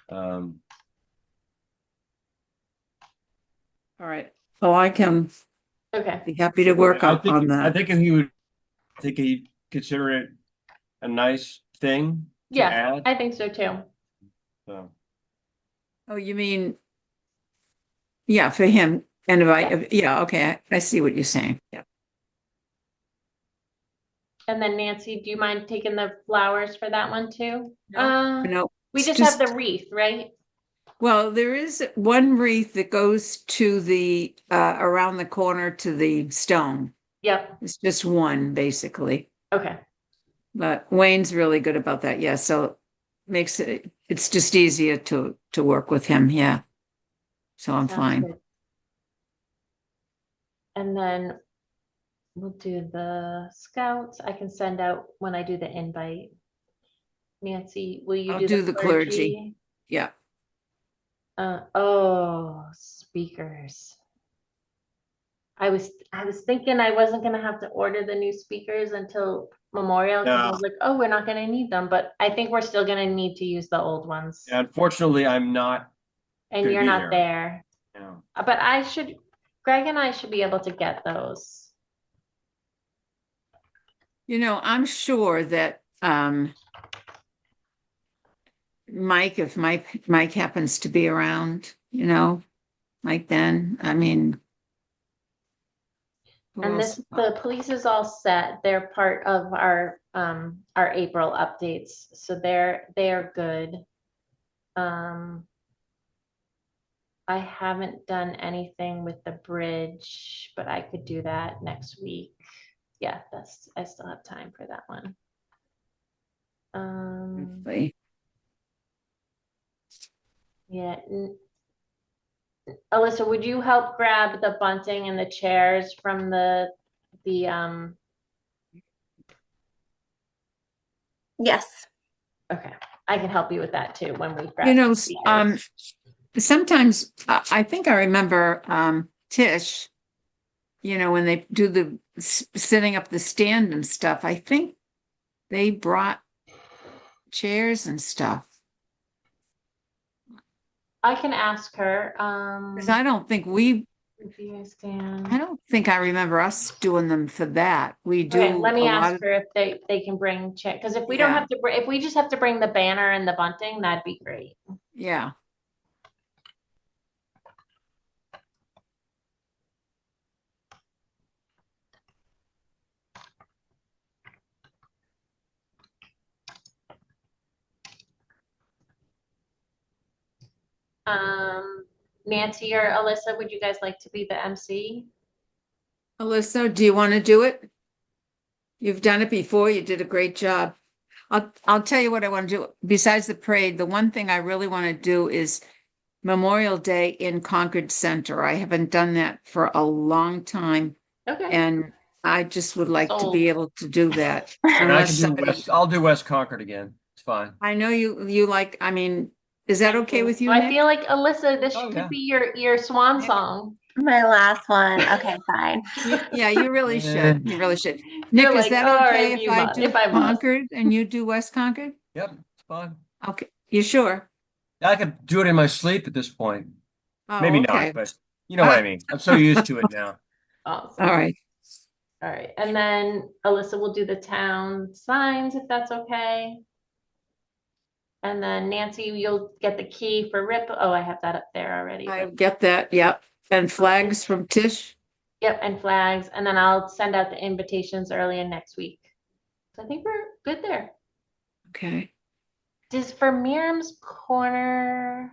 All right. Oh, I can Okay. be happy to work I on think that. he'd consider it a nice thing to Yeah, add. I think so too. So. Oh, you mean, yeah, for him. And yeah, okay, I see what you're saying. Yeah. And then Nancy, do you mind taking the flowers for that one too? No, We it's just have the wreath, right? well, there is one wreath that goes to the around the corner to the stone. Yep. It's just one, basically. Okay. But Wayne's really good about that. Yeah, so it's just easier to work with him. Yeah. So I'm Sounds fine. good. And then we'll do the scouts. I can send out when I do the invite. Nancy, will you I'll do do the the clergy. Yeah. Oh, speakers. I was thinking I wasn't gonna have to order the new speakers until Memorial, because I was like, oh, we're not gonna need them, but I think we're still gonna need to use the old ones. Yeah, unfortunately, I'm not. And gonna you're be not there. Yeah. But Greg and I should be able to get those. I'm sure that Mike, if Mike happens to be around, Mike then, I mean, Who And else? the police is all set. They're part of our April updates, so they are good. I haven't done anything with the bridge, but I could do that next week. Yeah, I still have time for that one. Wait. Yeah. Alyssa, would you help grab the bunting and the chairs from the Yes. okay. I can help you with that too when we You grab know, the speakers. sometimes I think I remember Tish, when they do the setting up the stand and stuff, I think they brought chairs and stuff. I can ask her. Because I don't think Review stand. I don't think I remember us doing them for that. We Okay, do let a me lot ask of, her if they can bring chair, because if we don't Yeah. have to, if we just have to bring the banner and the bunting, that'd be great. yeah. Nancy or Alyssa, would you guys like to be the MC? Alyssa, do you want to do it? You've done it before. You did a great job. I'll tell you what I want to do. Besides the parade, the one thing I really want to do is Memorial Day in Concord Center. I haven't done that for a long time, Okay. and I just would like to Sold. be able to do that. And I Unless can do somebody, West, I'll do West Concord again. It's fine. I know you like, I mean, is that okay with you, I Nick? feel like Alyssa, this Oh, could yeah. be your swan Nick? song. My last one. Okay, fine. Yeah, you really Yeah. should. You really should. You're Nick, is like, that all okay right, if you I must, do if I must. Concord and you do West Concord? Yep, it's fine. Okay, you sure? I could do it in my sleep at this point. Oh, Maybe okay. not, but you know what I mean. I'm so used to it now. Awesome. All right. All right. And then Alyssa will do the town signs if that's okay. And then Nancy, you'll get the key for Rip. Oh, I have that up there already. I But get that. Yep. And flags from Tish. yep, and flags. And then I'll send out the invitations early in next week. So I think we're good there. Okay. Does for Miriam's Corner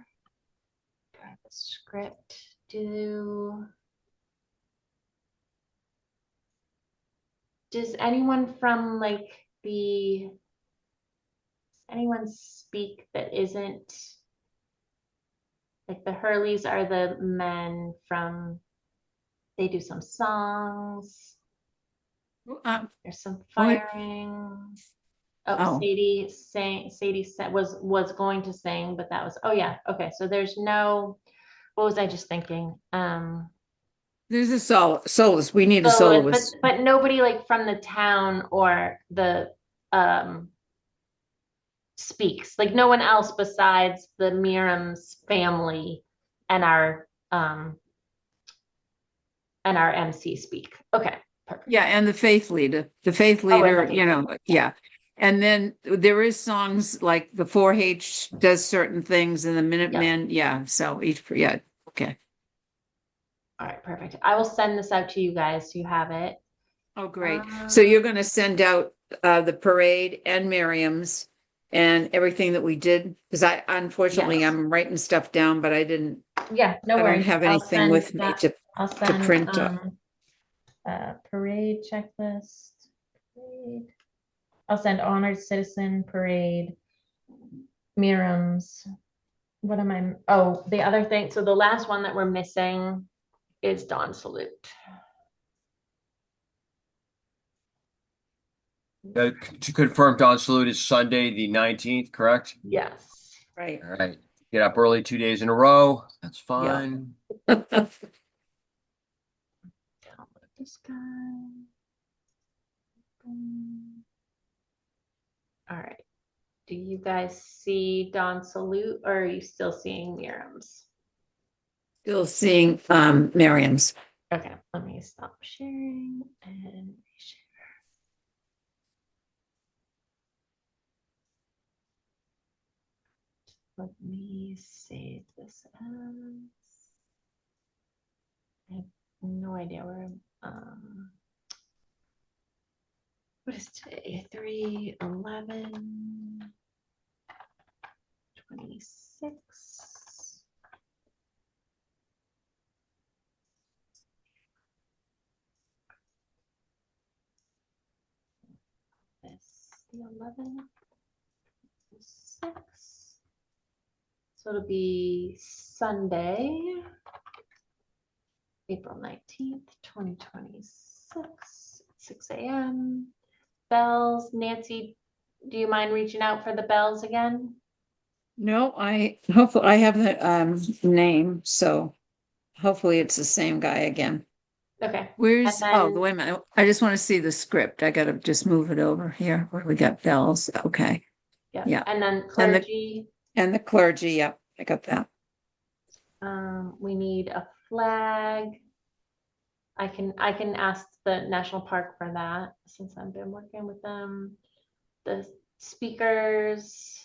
the script does anyone from like anyone speak that isn't like the Hurleys are the men from they do some songs. There's some firing. Oh. Sadie said was going to sing, but that was yeah. Okay, so there's no what was I just thinking? There's a soloist. We need a Soloist, soloist. but nobody like from the town or the speaks. Like no one else besides the Miriam's family and our MC speak. Okay, perfect. Yeah, and the faith leader. The faith Oh, and leader, the faith leader. yeah. And then there is songs like the 4-H does certain things and the Minutemen. Yeah. So yeah. Okay. All right, perfect. I will send this out to you guys so you have it. Oh, great. So you're going to send out the parade and Miriam's and everything that we did? Because unfortunately, Yes. I'm writing stuff down, but I don't No worries. have I'll anything send with me that- to I'll send print up. Parade checklist. Parade. I'll send honored citizen parade. Miriam's. What am I? Oh, the other thing. So the last one that we're missing is Dawn Salute. To confirm, Dawn Salute is Sunday, the 19th, correct? Yes. Right. All right. Get up early 2 days in a row. That's fine. This guy. All right. Do you guys see Dawn Salute or are you still seeing Miriam's? Still seeing Miriam's. Okay, let me stop sharing and share. Let me save this as. I have no idea where I'm What is today? 3/11/26. This the 11th. 6. So it'll be Sunday, April 19th, 2026, 6 a.m. Bells. Nancy, do you mind reaching out for the bells again? No, hopefully I have the name, so hopefully it's the same guy again. Okay. Where's, And oh, then- wait a minute. I just want to see the script. I gotta just move it over here where we got bells. Okay. Yeah. And then And the- clergy. And the clergy, yep, I got that. We need a flag. I can ask the national park for that since I've been working with them. The speakers,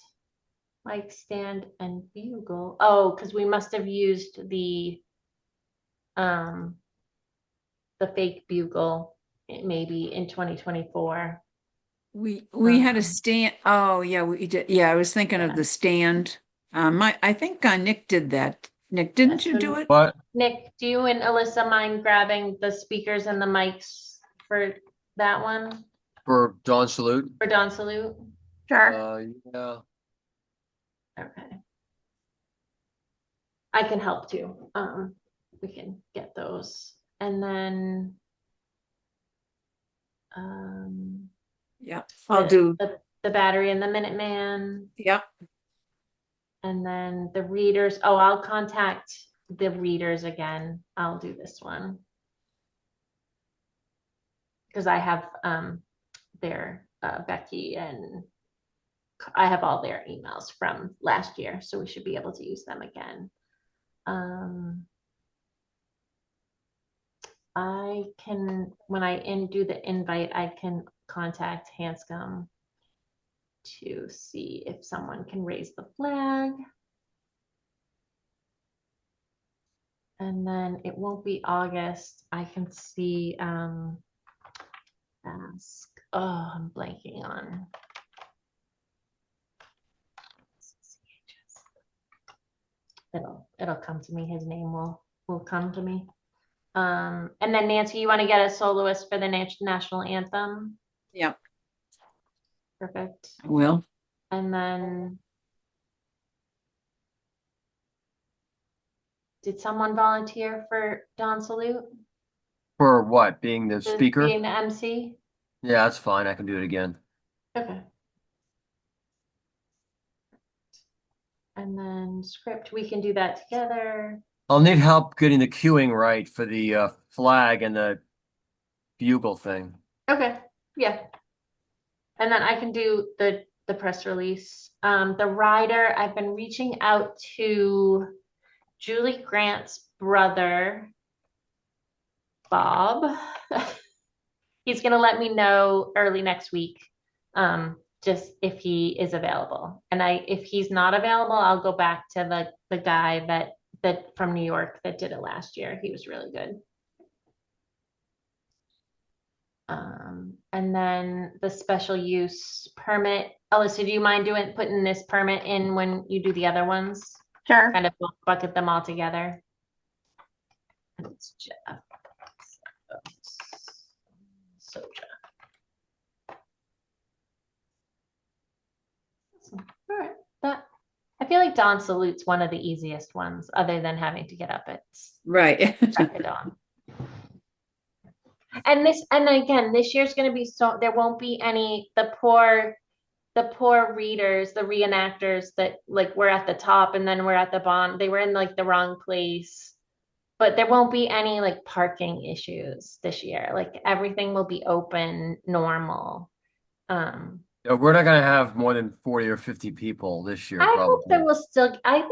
mic stand, and bugle. Oh, because we must have used the fake bugle maybe in 2024. We had a stand. Oh, yeah, we did. Yeah, I was thinking of Yeah. the stand. I think Nick did that. Nick, didn't you do it? But Nick, do you and Alyssa mind grabbing the speakers and the mics for that one for Dawn Salute, for Don Salute? Sure. yeah. Okay. I can help too. We can get those. And then Yeah, I'll do. the battery and the Minuteman. Yeah. And then the readers. Oh, I'll contact the readers again. I'll do this one. Because I have their Becky and I have all their emails from last year, so we should be able to use them again. I can, when I do the invite, I can contact Hanscom to see if someone can raise the flag. And then it won't be August. I can see ask. Oh, I'm blanking on. It'll come to me. His name will come to me. And then Nancy, you want to get a soloist for the national anthem? Yeah, Perfect. I will. And then did someone volunteer for Don Salute? For what? Being the speaker? Being the MC? Yeah, that's fine. I can do it again. Okay. And then script, we can do that together. I'll need help getting the queuing right for the flag and the bugle thing. Okay, yeah. And then I can do the press release. The rider, I've been reaching out to Julie Grant's brother, Bob. He's gonna let me know early next week, just if he is available. And if he's not available, I'll go back to the guy that from New York that did it last year. He was really good. And then the special use permit. Alyssa, do you mind putting this permit in when you do the other ones? Sure. Kind of bucket them all together. And it's Jeff. Soja. All right. I feel like Dawn Salute's one of the easiest ones, other than having to get up at Right. crack of dawn. And again, this year's going to be there won't be any, the poor readers, the reenactors that like were at the top and then we're at the bottom. They were in like the wrong place, but there won't be any like parking issues this year. Like everything will be open, normal. We're not gonna have more than 40 or 50 people this year, I hope probably. there will still, I'm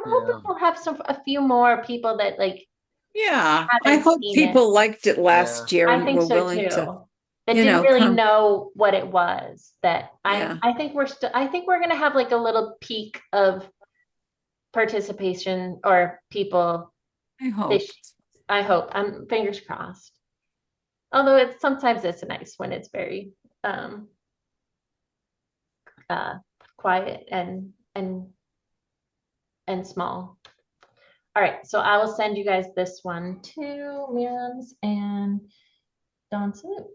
hoping we'll have a few more people that like, Yeah, I haven't hope seen people liked it last year I and think were so willing too. to. That you didn't know, really come- know what it was. That Yeah. I think I think we're gonna have like a little peak of participation or people. I hope. I hope. I'm fingers crossed. Although sometimes it's nice when it's very uh quiet and small. All right, so I will send you guys this one too, Miriam's and Dawn's. All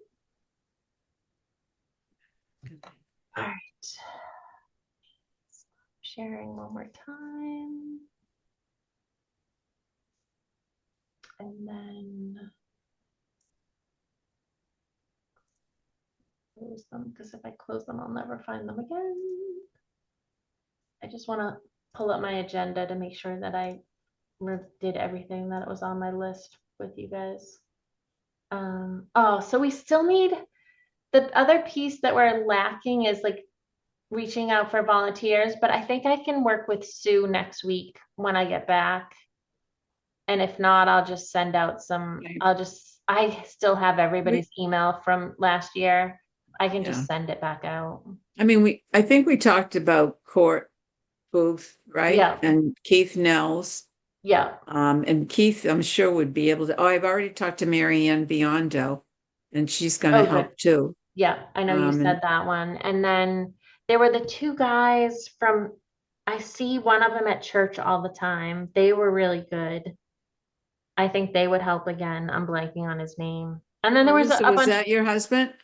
right. Sharing one more time. And then close them, because if I close them, I'll never find them again. I just want to pull up my agenda to make sure that I did everything that was on my list with you guys. Oh, so we still need the other piece that we're lacking is like reaching out for volunteers, but I think I can work with Sue next week when I get back. And if not, I'll just send out some, Okay. I still have everybody's email from last year. I can Yeah. just send it back out. I mean, I think we talked about Court Booth, right? Yeah. And Keith Nels. Yeah. And Keith, I'm sure would be able to, I've already talked to Mary Ann Biondo, and she's gonna Oh, help good. too. Yeah, I know you said that one. And then there were the two guys from, I see one of them at church all the time. They were really good. I think they would help again. I'm blanking on his name. And then there was Alyssa, a was bunch. that your husband?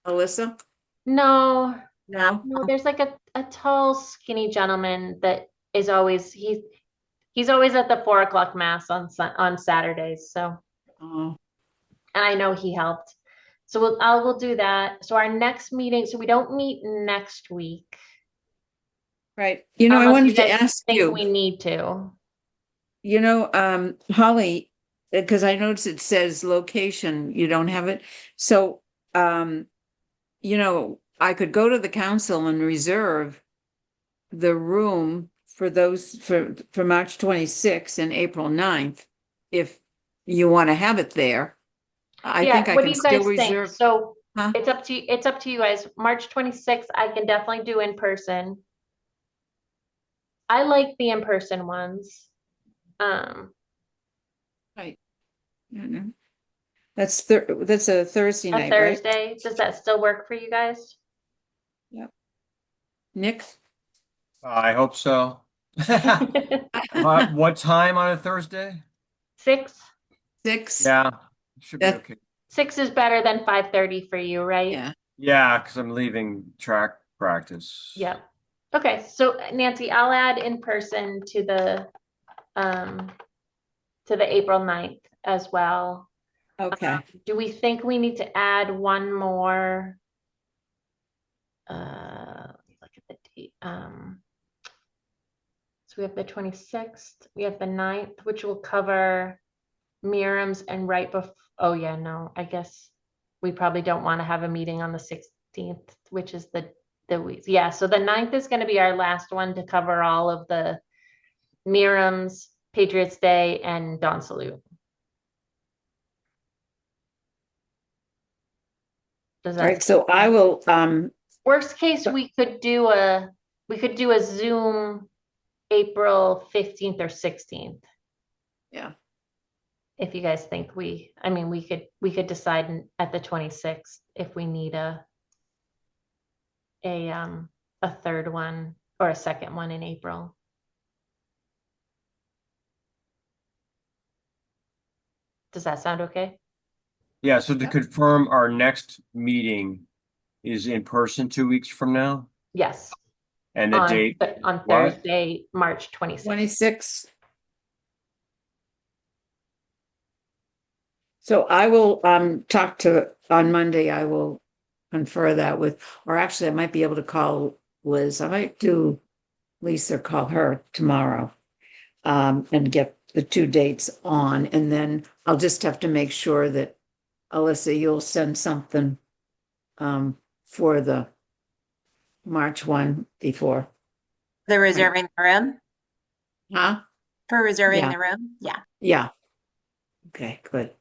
Alyssa? No, No? no, there's like a tall, skinny gentleman that is always, he's always at the 4 o'clock mass on Saturdays. So, Oh, and I know he helped. So we'll do that. So our next meeting, so we don't meet next week right. You know, I unless you wanted to guys ask think you, we need to. you know, Holly, because I noticed it says location, you don't have it. So, you know, I could go to the council and reserve the room for those for March 26th and April 9th, if you want to have it there. I think Yeah, I what do can you still guys think? reserve. So Huh? it's up to you guys. March 26th, I can definitely do in person. I like the in-person ones. Right. Mhm. That's a Thursday A night, right? Thursday. Does that still work for you guys? Yep. Nick? I hope so. What time on a Thursday? 6? 6? Yeah, should be That, okay. 6 is better than 5:30 for you, right? yeah. Yeah, because I'm leaving track practice. Yeah. Okay, so Nancy, I'll add in person to the April 9th as well. Okay. Do we think we need to add one more? Let me look at the date. So we have the 26th, we have the 9th, which will cover Miriam's and right before, oh yeah, no, I guess we probably don't want to have a meeting on the 16th, which is the week. Yeah, so the 9th is going to be our last one to cover all of the Miriam's, Patriots Day, and Dawn Salute. Does All that right. So I will, worst case we could do a Zoom April 15th or 16th. yeah. If you guys think I mean, we could decide at the 26th if we need a third one or a second one in April. Does that sound okay? Yeah, so to Yep. confirm, our next meeting is in person 2 weeks from now, Yes, and the date, on what? Thursday, March 26th. 26. So I will talk to on Monday. I will confer that with, or actually I might be able to call Liz. I might do Lisa, call her tomorrow and get the 2 dates on. And then I'll just have to make sure that Alyssa, you'll send something for the March 1 before. The reserving the room Huh? for reserving Yeah. the room. Yeah. Yeah. Okay, good.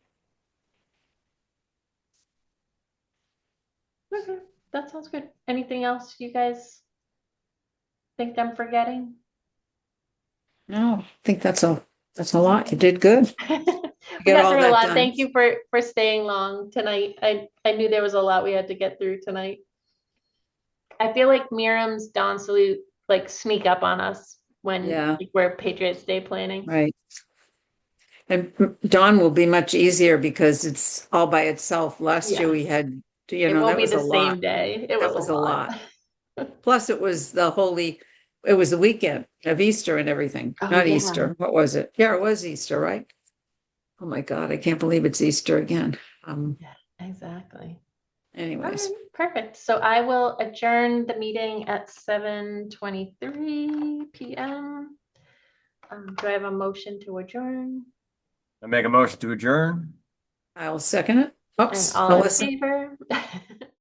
Okay, that sounds good. Anything else you guys think I'm forgetting? No, I think that's a lot. You did good. We Get got all through a that lot. done. Thank you for staying long tonight. I knew there was a lot we had to get through tonight. I feel like Miriam's Dawn Salute like sneak up on us when Yeah. like, we're Patriots Day planning. Right. And dawn will be much easier because it's all by itself. Last year we Yes. had, It won't that be was the a lot. same day. It That was was a a lot. lot. Plus it was it was the weekend of Easter and everything. Oh, Not yeah. Easter. What was it? Yeah, it was Easter, right? Oh my God, I can't believe it's Easter again. Yeah, exactly. All Anyways, right, perfect. So I will adjourn the meeting at 7:23 p.m. Do I have a motion to adjourn? I make a motion to adjourn. I'll second it. And Oops, all in Melissa. favor?